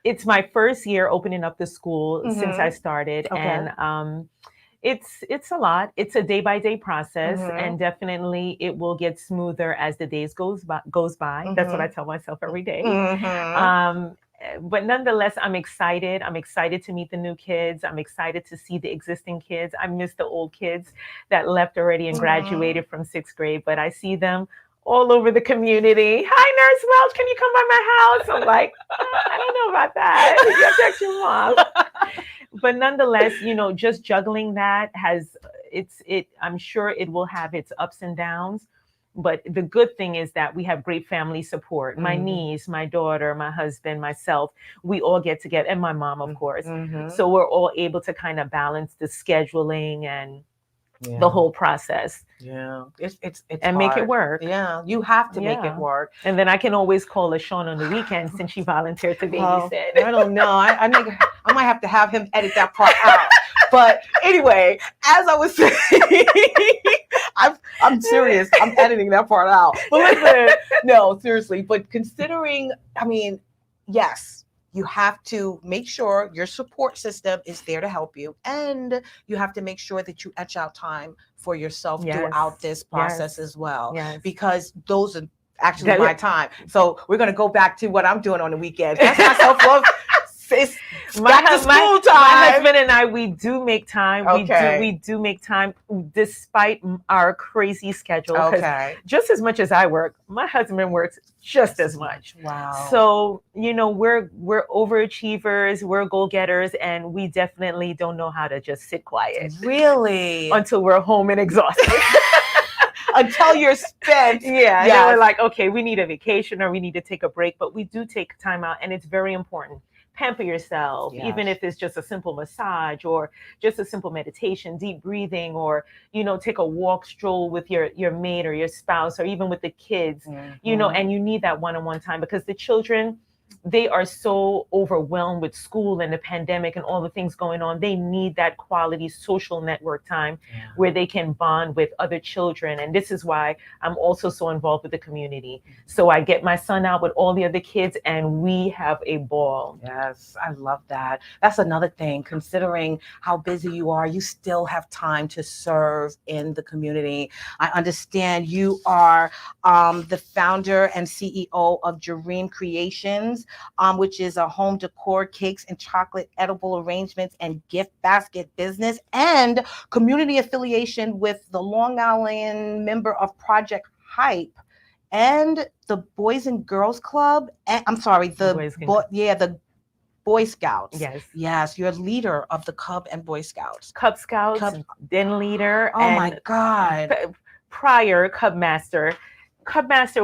Speaker 2: It's my first year opening up the school since I started. And it's a lot. It's a day-by-day process, and definitely it will get smoother as the days goes by. That's what I tell myself every day. But nonetheless, I'm excited. I'm excited to meet the new kids. I'm excited to see the existing kids. I miss the old kids that left already and graduated from 6th grade, but I see them all over the community. Hi, Nurse Welch, can you come by my house? I'm like, I don't know about that. You have to ask your mom. But nonetheless, just juggling that I'm sure it will have its ups and downs. But the good thing is that we have great family support. My niece, my daughter, my husband, myself, we all get together, and my mom, of course. So we're all able to kind of balance the scheduling and the whole process.
Speaker 1: Yeah, it's
Speaker 2: and
Speaker 1: hard.
Speaker 2: Make it work.
Speaker 1: Yeah, you have to make it work.
Speaker 2: And then I can always call LeShawn on the weekend since she volunteered to babysit.
Speaker 1: I don't know. I might have him edit that part out. But anyway, as I was saying, I'm serious. I'm editing that part out. But listen, no, seriously. But considering, yes. You have to make sure your support system is there to help you. And you have to make sure that you etch out time for yourself throughout this process as well.
Speaker 2: Yes.
Speaker 1: Because those are actually my time. So we're going to go back to what I'm doing on the weekends. That's my self-love. It's back to school time.
Speaker 2: My husband and I, we do make time. We do make time despite our crazy schedule. Just as much as I work, my husband works just as much.
Speaker 1: Wow.
Speaker 2: So, we're overachievers, we're go-getters, and we definitely don't know how to just sit quiet.
Speaker 1: Really?
Speaker 2: Until we're home and exhausted.
Speaker 1: Until you're spent.
Speaker 2: Yeah. Then we're like, okay, we need a vacation or we need to take a break, but we do take time out, and it's very important. Pamper yourself, even if it's just a simple massage or just a simple meditation, deep breathing, or, take a walk, stroll with your mate or your spouse, or even with the kids, and you need that one-on-one time because the children, they are so overwhelmed with school and the pandemic and all the things going on. They need that quality social network time where they can bond with other children. And this is why I'm also so involved with the community. So I get my son out with all the other kids and we have a ball.
Speaker 1: Yes, I love that. That's another thing. Considering how busy you are, you still have time to serve in the community. I understand you are the founder and CEO of Jareem Creations, which is a home decor, cakes and chocolate edible arrangements and gift basket business, and community affiliation with the Long Island member of Project Hype and the Boys and Girls Club. The Boy Scouts. Yes, you're leader of the Cub and Boy Scouts.
Speaker 2: Cub Scouts, then leader.
Speaker 1: Oh my God.
Speaker 2: prior Cub Master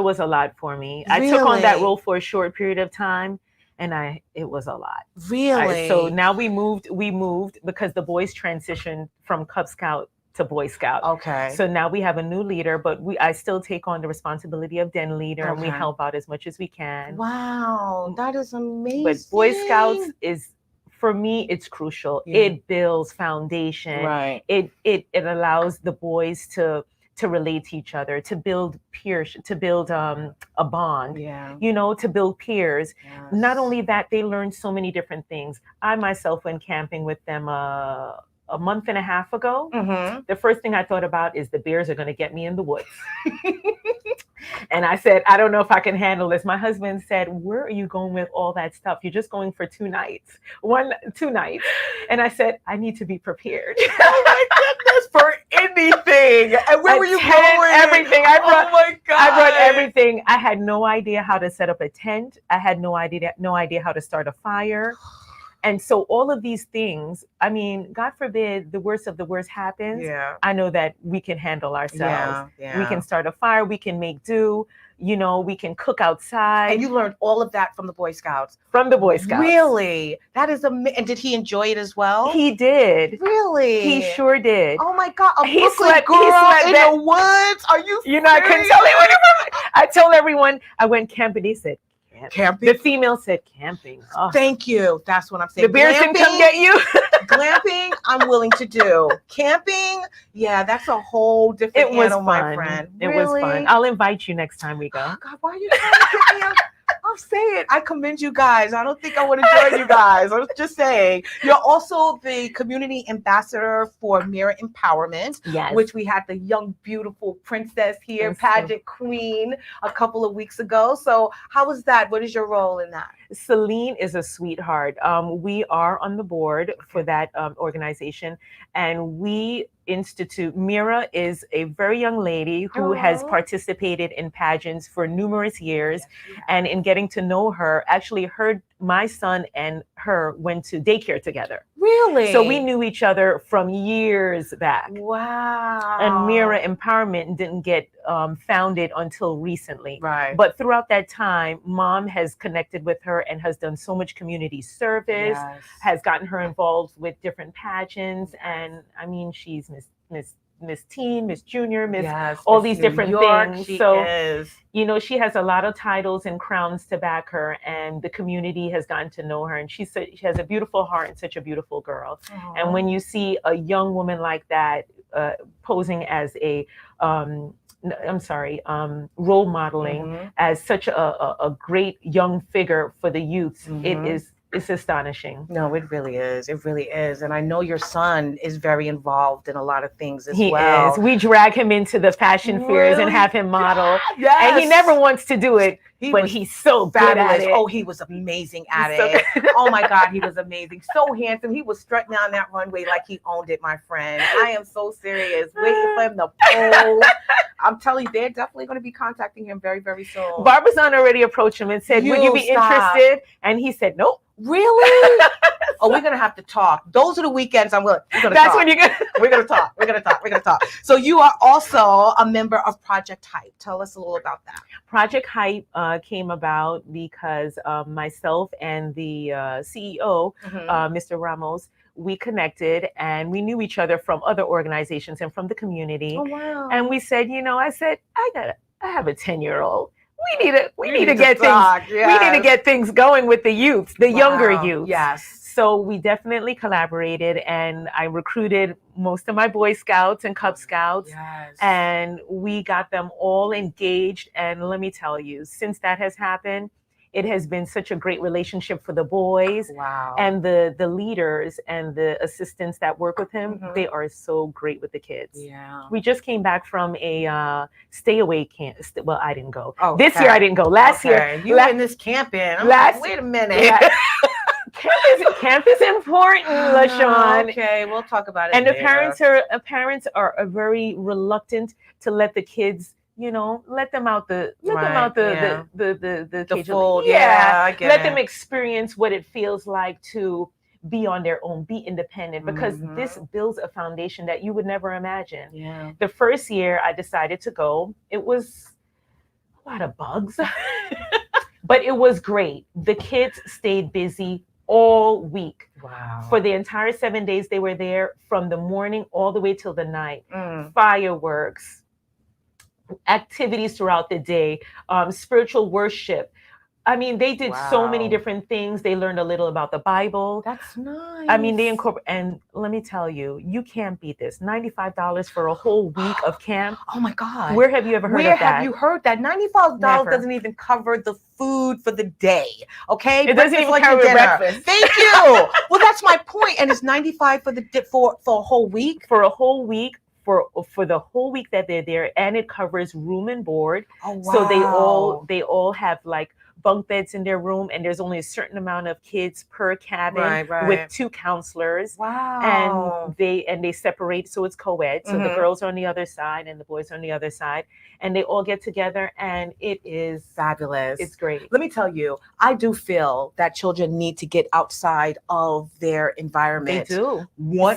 Speaker 2: was a lot for me.
Speaker 1: Really?
Speaker 2: I took on that role for a short period of time, and it was a lot.
Speaker 1: Really?
Speaker 2: So now we moved because the boys transitioned from Cub Scout to Boy Scout.
Speaker 1: Okay.
Speaker 2: So now we have a new leader, but I still take on the responsibility of den leader, and we help out as much as we can.
Speaker 1: Wow, that is amazing.
Speaker 2: But Boy Scouts is, for me, it's crucial. Yeah. It builds foundation.
Speaker 1: Right.
Speaker 2: It allows the boys to relate to each other, to build peers, to build a bond, to build peers. Yes. Not only that, they learn so many different things. I myself went camping with them a month and a half ago. Mm-hmm. The first thing I thought about is the bears are going to get me in the woods. And I said, I don't know if I can handle this. My husband said, where are you going with all that stuff? You're just going for 2 nights. 2 nights. And I said, I need to be prepared.
Speaker 1: Oh my goodness, for anything. And where were you going?
Speaker 2: Everything. I brought everything. I had no idea how to set up a tent. I had no idea how to start a fire. And so all of these things, I mean, God forbid the worst of the worst happens. Yeah. I know that we can handle ourselves. Yeah. We can start a fire. We can make do. We can cook outside.
Speaker 1: And you learned all of that from the Boy Scouts?
Speaker 2: From the Boy Scouts.
Speaker 1: Really? That is amazing. And did he enjoy it as well?
Speaker 2: He did.
Speaker 1: Really?
Speaker 2: He sure did.
Speaker 1: Oh my God. He slept in the woods? Are you serious?
Speaker 2: I couldn't tell anyone. I told everyone I went camping. He said, camping? The female said camping. Oh.
Speaker 1: Thank you. That's what I'm saying.
Speaker 2: The bears can come get you.
Speaker 1: Glamping, I'm willing to do. Camping, yeah, that's a whole different animal, my friend.
Speaker 2: It was fun. I'll invite you next time we go.
Speaker 1: Oh God, why are you trying to get me up? I'm saying, I commend you guys. I don't think I want to join you guys. I'm just saying. You're also the community ambassador for Mirror Empowerment, yes, which we had the young, beautiful princess here, pageant queen, a couple of weeks ago. So how was that? What is your role in that?
Speaker 2: Celine is a sweetheart. We are on the board for that organization, and we institute. Mira is a very young lady who has participated in pageants for numerous years, and in getting to know her, actually my son and her went to daycare together.
Speaker 1: Really?
Speaker 2: So we knew each other from years back.
Speaker 1: Wow.
Speaker 2: And Mirror Empowerment didn't get founded until recently.
Speaker 1: Right.
Speaker 2: But throughout that time, Mom has connected with her and has done so much community service, has gotten her involved with different pageants. And I mean, she's Miss Teen, Miss Junior, all these different things. She has a lot of titles and crowns to back her, and the community has gotten to know her. And she has a beautiful heart and such a beautiful girl. Aww. And when you see a young woman like that posing as a role modeling as such a great young figure for the youth, it's astonishing.
Speaker 1: No, it really is. It really is. And I know your son is very involved in a lot of things as well.
Speaker 2: He is. We drag him into the fashion fairs and have him model. Yes. And he never wants to do it, but he's so fabulous. Good at it.
Speaker 1: Oh, he was amazing at it. Oh my God, he was amazing. So handsome. He was strutting down that runway like he owned it, my friend. I am so serious. Waiting for him to pose. I'm telling you, they're definitely going to be contacting him very, very soon.
Speaker 2: Barbara's son already approached him and said, would you be interested? And he said, nope.
Speaker 1: Really? Oh, we're going to have to talk. Those are the weekends I'm willing.
Speaker 2: That's when you're going to.
Speaker 1: We're going to talk. So you are also a member of Project Hype. Tell us a little about that.
Speaker 2: Project Hype came about because myself and the CEO, Mr. Ramos, we connected and we knew each other from other organizations and from the community.
Speaker 1: Oh, wow.
Speaker 2: And we said, I have a 10-year-old. We need to get things going with the youth, the younger youth.
Speaker 1: Yes.
Speaker 2: So we definitely collaborated, and I recruited most of my Boy Scouts and Cub Scouts, and we got them all engaged. And let me tell you, since that has happened, it has been such a great relationship for the boys.
Speaker 1: Wow.
Speaker 2: And the leaders and the assistants that work with him, they are so great with the kids.
Speaker 1: Yeah.
Speaker 2: We just came back from a stay away camp. Well, I didn't go. This year I didn't go. Last year.
Speaker 1: You were in this camping. Wait a minute.
Speaker 2: Yeah. Camp is important, LeShawn.
Speaker 1: Okay, we'll talk about it.
Speaker 2: And
Speaker 1: later.
Speaker 2: the parents are very reluctant to let the kids, let them out the cage.
Speaker 1: Full,
Speaker 2: let them experience what it feels like to be on their own, be independent, because this builds a foundation that you would never imagine.
Speaker 1: Yeah.
Speaker 2: The first year I decided to go, it was a lot of bugs, but it was great. The kids stayed busy all week.
Speaker 1: Wow.
Speaker 2: For the entire 7 days they were there, from the morning all the way till the night. Fireworks, activities throughout the day, spiritual worship. I mean, they did so many different things. They learned a little about the Bible.
Speaker 1: That's nice.
Speaker 2: I mean, they incorporate, and let me tell you, you can't beat this. $95 for a whole week of camp.
Speaker 1: Oh my God.
Speaker 2: Where have you ever heard of that?
Speaker 1: Where have you heard that? $95 doesn't even cover the food for the day. Okay.
Speaker 2: It doesn't even cover breakfast.
Speaker 1: Thank you. Well, that's my point. And it's $95 for a whole week?
Speaker 2: For a whole week. For the whole week that they're there, and it covers room and board.
Speaker 1: Oh, wow.
Speaker 2: So they all have like bunk beds in their room, and there's only a certain amount of kids per cabin with 2 counselors.
Speaker 1: Wow.
Speaker 2: And they separate, so it's co-ed. So the girls are on the other side and the boys are on the other side, and they all get together, and it is
Speaker 1: fabulous.
Speaker 2: It's great.
Speaker 1: Let me tell you, I do feel that children need to get outside of their environment.
Speaker 2: They do.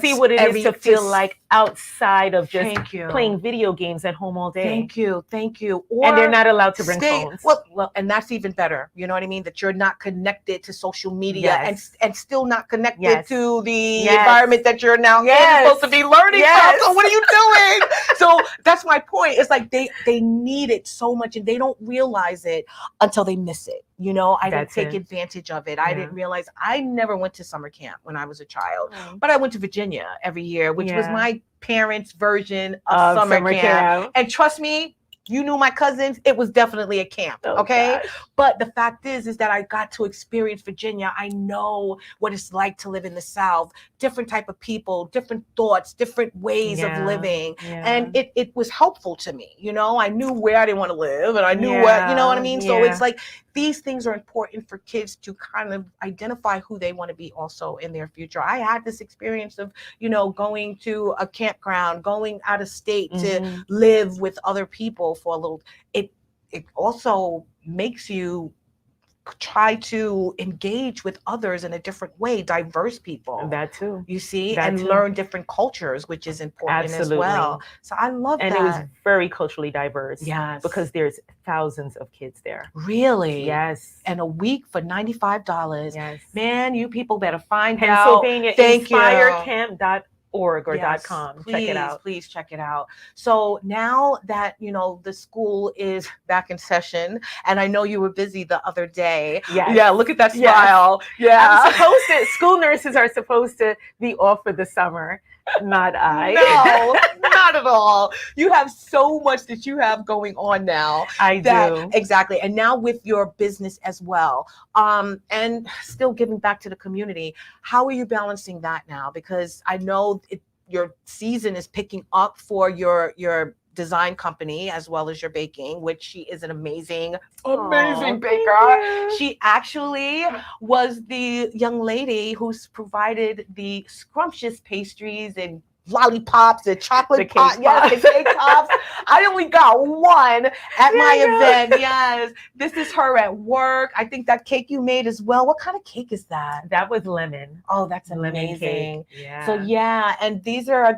Speaker 2: See what it is to feel like outside of just playing video games at home all day.
Speaker 1: Thank you.
Speaker 2: And they're not allowed to bring phones.
Speaker 1: Well, and that's even better. You know what I mean? That you're not connected to social media and still not connected to the environment that you're now supposed to be learning from. So what are you doing? So that's my point. It's like they need it so much, and they don't realize it until they miss it. You know, I didn't take advantage of it. I didn't realize. I never went to summer camp when I was a child, but I went to Virginia every year, which was my parents' version of summer camp. And trust me, you knew my cousins, it was definitely a camp. Okay. Gosh. But the fact is that I got to experience Virginia. I know what it's like to live in the South, different type of people, different thoughts, different ways of living. And it was helpful to me. You know, I knew where I didn't want to live, and I knew what, you know what I mean? So it's like, these things are important for kids to kind of identify who they want to be also in their future. I had this experience of, you know, going to a campground, going out of state to live with other people for a little. It also makes you try to engage with others in a different way, diverse people.
Speaker 2: That too.
Speaker 1: You see, and learn different cultures, which is important as well. So I love that.
Speaker 2: And it was very culturally diverse.
Speaker 1: Yes.
Speaker 2: Because there's thousands of kids there.
Speaker 1: Really?
Speaker 2: Yes.
Speaker 1: And a week for $95.
Speaker 2: Yes.
Speaker 1: Man, you people better find
Speaker 2: Pennsylvania,
Speaker 1: out. Thank you.
Speaker 2: Inspirecamp.org or .com.
Speaker 1: Please,
Speaker 2: check it out.
Speaker 1: Please check it out. So now that, you know, the school is back in session, and I know you were busy the other day.
Speaker 2: Yes.
Speaker 1: Yeah, look at that smile.
Speaker 2: Yeah. School nurses are supposed to be off for the summer. Not I.
Speaker 1: No, not at all. You have so much that you have going on now.
Speaker 2: I do.
Speaker 1: Exactly. And now with your business as well, and still giving back to the community, how are you balancing that now? Because I know your season is picking up for your design company as well as your baking, which she is an amazing baker. She actually was the young lady who's provided the scrumptious pastries and lollipops and chocolate pops. Yes, the cake pops. I only got one at my event. Yes. This is her at work. I think that cake you made as well. What kind of cake is that?
Speaker 2: That was lemon.
Speaker 1: Oh, that's
Speaker 2: amazing.
Speaker 1: Cake.
Speaker 2: Yeah.
Speaker 1: So and these are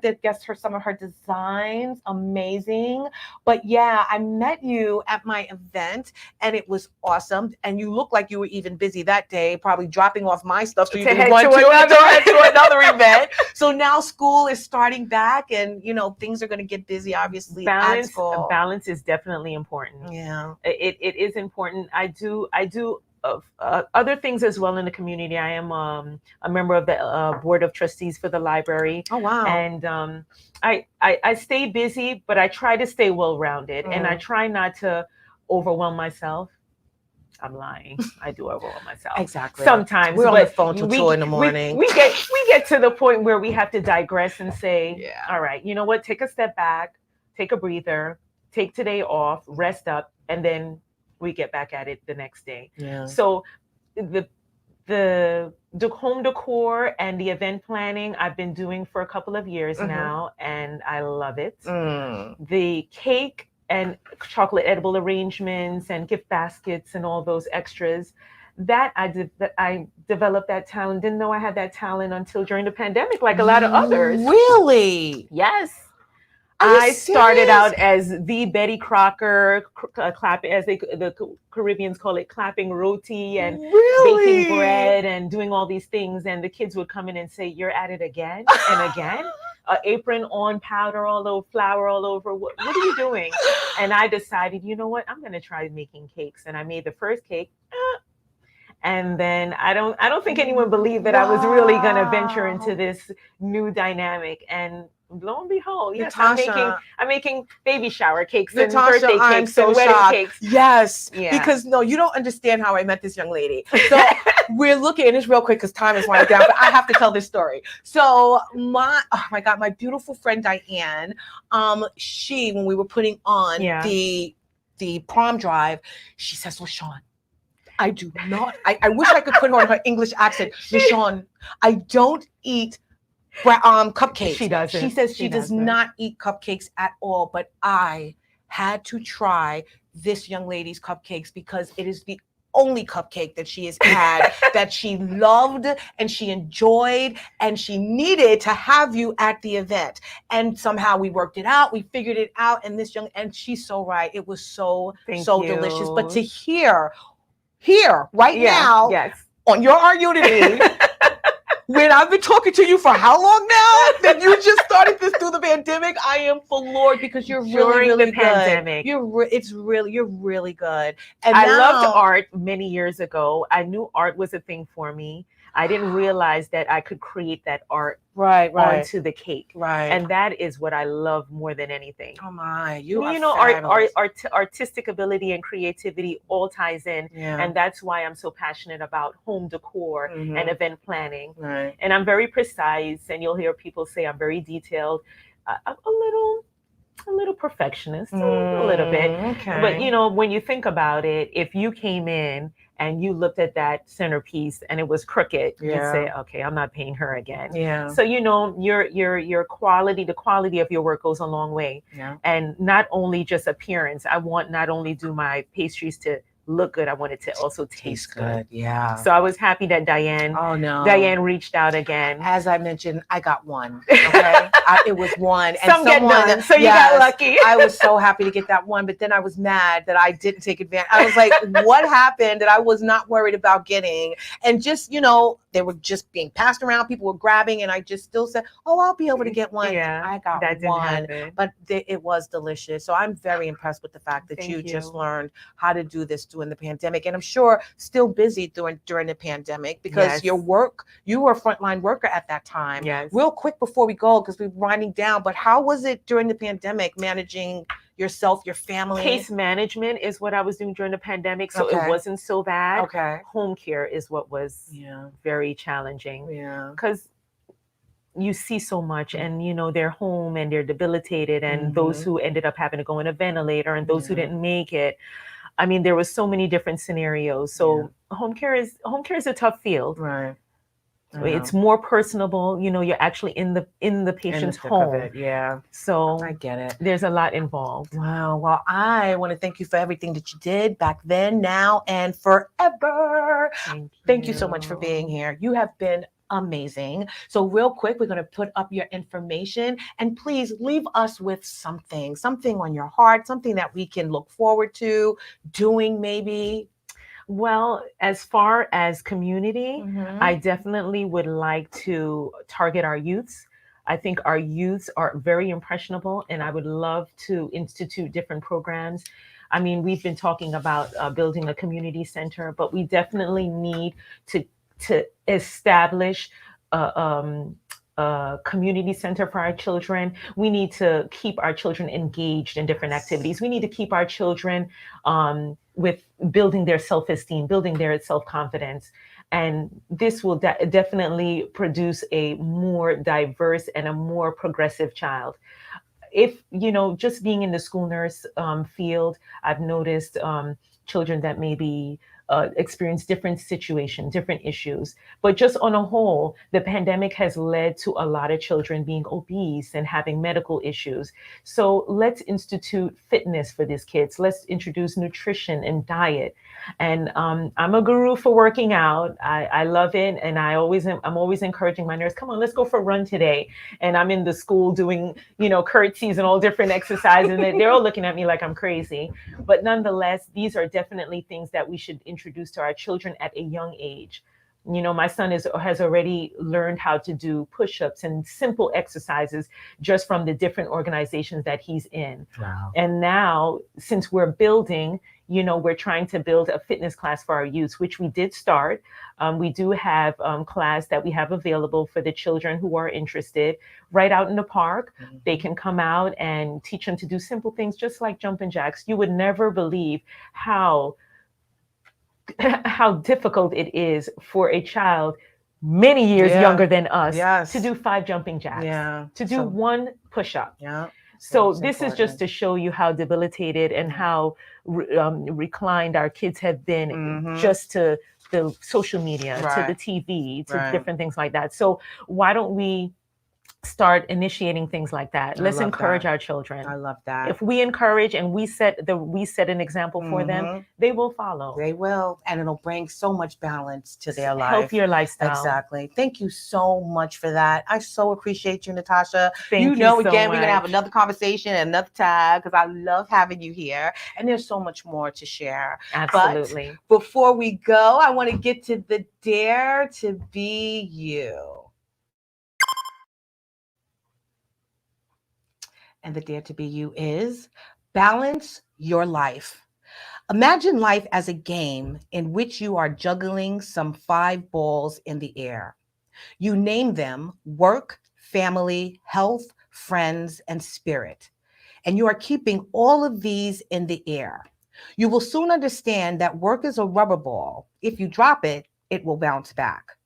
Speaker 1: some of her designs. Amazing. But yeah, I met you at my event and it was awesome. And you look like you were even busy that day, probably dropping off my stuff so you can run to another event. So now school is starting back, and you know things are going to get busy. Obviously,
Speaker 2: balance is definitely important.
Speaker 1: Yeah,
Speaker 2: it is important. I do other things as well in the community. I am a member of the board of trustees for the library.
Speaker 1: Oh wow!
Speaker 2: And I stay busy, but I try to stay well rounded, and I try not to overwhelm myself. I'm lying. I do overwhelm myself.
Speaker 1: Exactly.
Speaker 2: Sometimes
Speaker 1: we're on the phone till 2 in the morning.
Speaker 2: We get to the point where we have to digress and say, all right, you know what? Take a step back, take a breather, take today off, rest up, and then we get back at it the next day.
Speaker 1: Yeah.
Speaker 2: So the home decor and the event planning I've been doing for a couple of years now, and I love it. The cake and chocolate edible arrangements and gift baskets and all those extras, I developed that talent. Didn't know I had that talent until during the pandemic, like a lot of others.
Speaker 1: Really?
Speaker 2: Yes.
Speaker 1: I
Speaker 2: started out as the Betty Crocker, clapping, as the Caribbeans call it, clapping roti and baking bread and doing all these things. And the kids would come in and say, "You're at it again and again." Apron on, powder all over, flour all over. What are you doing? And I decided, you know what? I'm going to try making cakes. And I made the first cake. And then I don't think anyone believed that I was really going to venture into this new dynamic. And lo and behold, yes,
Speaker 1: Natasha,
Speaker 2: I'm making baby shower cakes
Speaker 1: Natasha,
Speaker 2: and birthday cakes and wedding cakes.
Speaker 1: Yes, because no, you don't understand how I met this young lady. So we're looking, and it's real quick because time is winding down, but I have to tell this story. So my beautiful friend Diane, she, when we were putting on the prom drive, she says, "LeShawn, I do not. I wish I could put her on her English accent. LeShawn, I don't eat cupcakes."
Speaker 2: She doesn't.
Speaker 1: She says she does not eat cupcakes at all. But I had to try this young lady's cupcakes because it is the only cupcake that she has had that she loved and she enjoyed, and she needed to have you at the event. And somehow we worked it out. We figured it out. And and she's so right. It was so delicious. But to hear right now on your Unity, when I've been talking to you for how long now that you just started this through the pandemic, I am floored because you're really good.
Speaker 2: Pandemic.
Speaker 1: You're really good.
Speaker 2: And I loved art many years ago. I knew art was a thing for me. I didn't realize that I could create that art onto the cake.
Speaker 1: Right.
Speaker 2: And that is what I love more than anything.
Speaker 1: Oh my,
Speaker 2: artistic ability and creativity all ties in. Yeah. And that's why I'm so passionate about home decor and event planning.
Speaker 1: Right.
Speaker 2: And I'm very precise, and you'll hear people say I'm very detailed. A little perfectionist, a little bit.
Speaker 1: Okay.
Speaker 2: But when you think about it, if you came in and you looked at that centerpiece and it was crooked, you'd say, "Okay, I'm not paying her again."
Speaker 1: Yeah.
Speaker 2: So your quality, the quality of your work goes a long way.
Speaker 1: Yeah.
Speaker 2: And not only just appearance. I want not only do my pastries to look good, I want it to also taste good.
Speaker 1: Yeah.
Speaker 2: So I was happy that Diane reached out again.
Speaker 1: As I mentioned, I got one. Okay. It was one.
Speaker 2: And Some get done, so you got lucky.
Speaker 1: I was so happy to get that one, but then I was mad that I didn't take advantage. I was like, what happened that I was not worried about getting? And just, they were just being passed around. People were grabbing, and I just still said, "Oh, I'll be able to get one."
Speaker 2: Yeah,
Speaker 1: I got one, but it was delicious. So I'm very impressed with the fact that you just learned how to do this during the pandemic, and I'm sure still busy during the pandemic because you were a frontline worker at that time.
Speaker 2: Yes.
Speaker 1: Real quick before we go, because we're winding down, but how was it during the pandemic managing yourself, your family?
Speaker 2: Case management is what I was doing during the pandemic, so it wasn't so bad.
Speaker 1: Okay.
Speaker 2: Home care is what was very challenging.
Speaker 1: Yeah.
Speaker 2: Because you see so much, and they're home and they're debilitated, and those who ended up having to go in a ventilator, and those who didn't make it. I mean, there was so many different scenarios. So home care is a tough field.
Speaker 1: Right.
Speaker 2: It's more personable. You're actually in the patient's home.
Speaker 1: Yeah.
Speaker 2: So
Speaker 1: I get it.
Speaker 2: There's a lot involved.
Speaker 1: Wow. Well, I want to thank you for everything that you did back then, now, and forever. Thank you so much for being here. You have been amazing. So real quick, we're going to put up your information, and please leave us with something on your heart, something that we can look forward to doing maybe.
Speaker 2: Well, as far as community, I definitely would like to target our youths. I think our youths are very impressionable, and I would love to institute different programs. I mean, we've been talking about building a community center, but we definitely need to establish a community center for our children. We need to keep our children engaged in different activities. We need to keep our children with building their self-esteem, building their self-confidence. And this will definitely produce a more diverse and a more progressive child. If, just being in the school nurse field, I've noticed children that maybe experience different situations, different issues. But just on a whole, the pandemic has led to a lot of children being obese and having medical issues. So let's institute fitness for these kids. Let's introduce nutrition and diet. And I'm a guru for working out. I love it, and I'm always encouraging my nurse, come on, let's go for a run today. And I'm in the school doing, curtsies and all different exercises, and they're all looking at me like I'm crazy. But nonetheless, these are definitely things that we should introduce to our children at a young age. My son has already learned how to do push-ups and simple exercises just from the different organizations that he's in.
Speaker 1: Wow.
Speaker 2: And now, since we're building, we're trying to build a fitness class for our youth, which we did start. We do have class that we have available for the children who are interested right out in the park. Mm-hmm. They can come out and teach them to do simple things just like jumping jacks. You would never believe how difficult it is for a child many years younger than us to do 5 jumping jacks, to do 1 push-up.
Speaker 1: Yeah.
Speaker 2: So this is just to show you how debilitated and how reclined our kids have been just to the social media, to the TV, to different things like that. So why don't we start initiating things like that? Let's encourage our children.
Speaker 1: I love that.
Speaker 2: If we encourage and we set an example for them, they will follow.
Speaker 1: They will, and it'll bring so much balance to their life.
Speaker 2: Healthier lifestyle.
Speaker 1: Exactly. Thank you so much for that. I so appreciate you, Natasha.
Speaker 2: Thank you so
Speaker 1: again,
Speaker 2: much.
Speaker 1: We're gonna have another conversation another time because I love having you here, and there's so much more to share.
Speaker 2: Absolutely.
Speaker 1: But before we go, I want to get to the Dare to Be You. And the Dare to Be You is balance your life. Imagine life as a game in which you are juggling some 5 balls in the air. You name them work, family, health, friends, and spirit. And you are keeping all of these in the air. You will soon understand that work is a rubber ball. If you drop it, it will bounce back.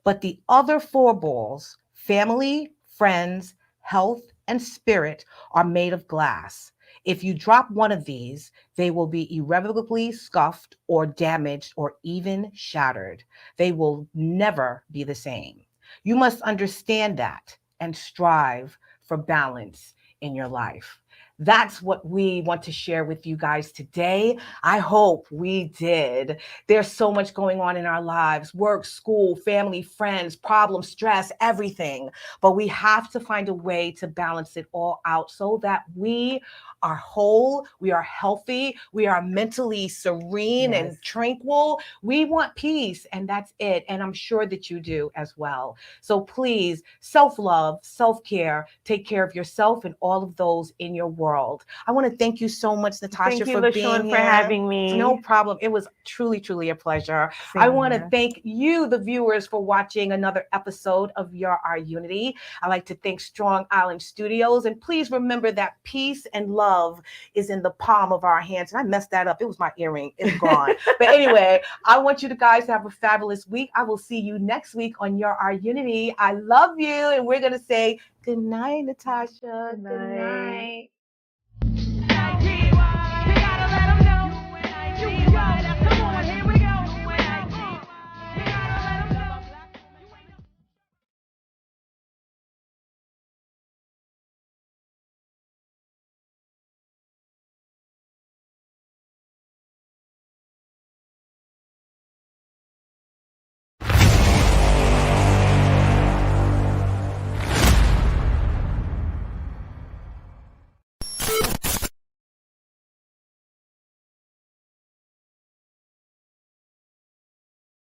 Speaker 1: But the other 4 balls, family, friends, health, and spirit, are made of glass. If you drop one of these, they will be irrevocably scuffed or damaged or even shattered. They will never be the same. You must understand that and strive for balance in your life. That's what we want to share with you guys today. I hope we did. There's so much going on in our lives: work, school, family, friends, problems, stress, everything. But we have to find a way to balance it all out so that we are whole, we are healthy, we are mentally serene and tranquil. We want peace, and that's it. And I'm sure that you do as well. So please, self-love, self-care, take care of yourself and all of those in your world. I want to thank you so much, Natasha,
Speaker 2: for
Speaker 1: being
Speaker 2: LeShawn,
Speaker 1: here.
Speaker 2: For having me.
Speaker 1: No problem. It was truly, truly a pleasure. I want to thank you, the viewers, for watching another episode of Our Unity. I'd like to thank Strong Island Studios. And please remember that peace and love is in the palm of our hands. And I messed that up. It was my earring. It's gone. But anyway, I want you guys to have a fabulous week. I will see you next week on Our Unity. I love you. And we're going to say good night, Natasha. Good night.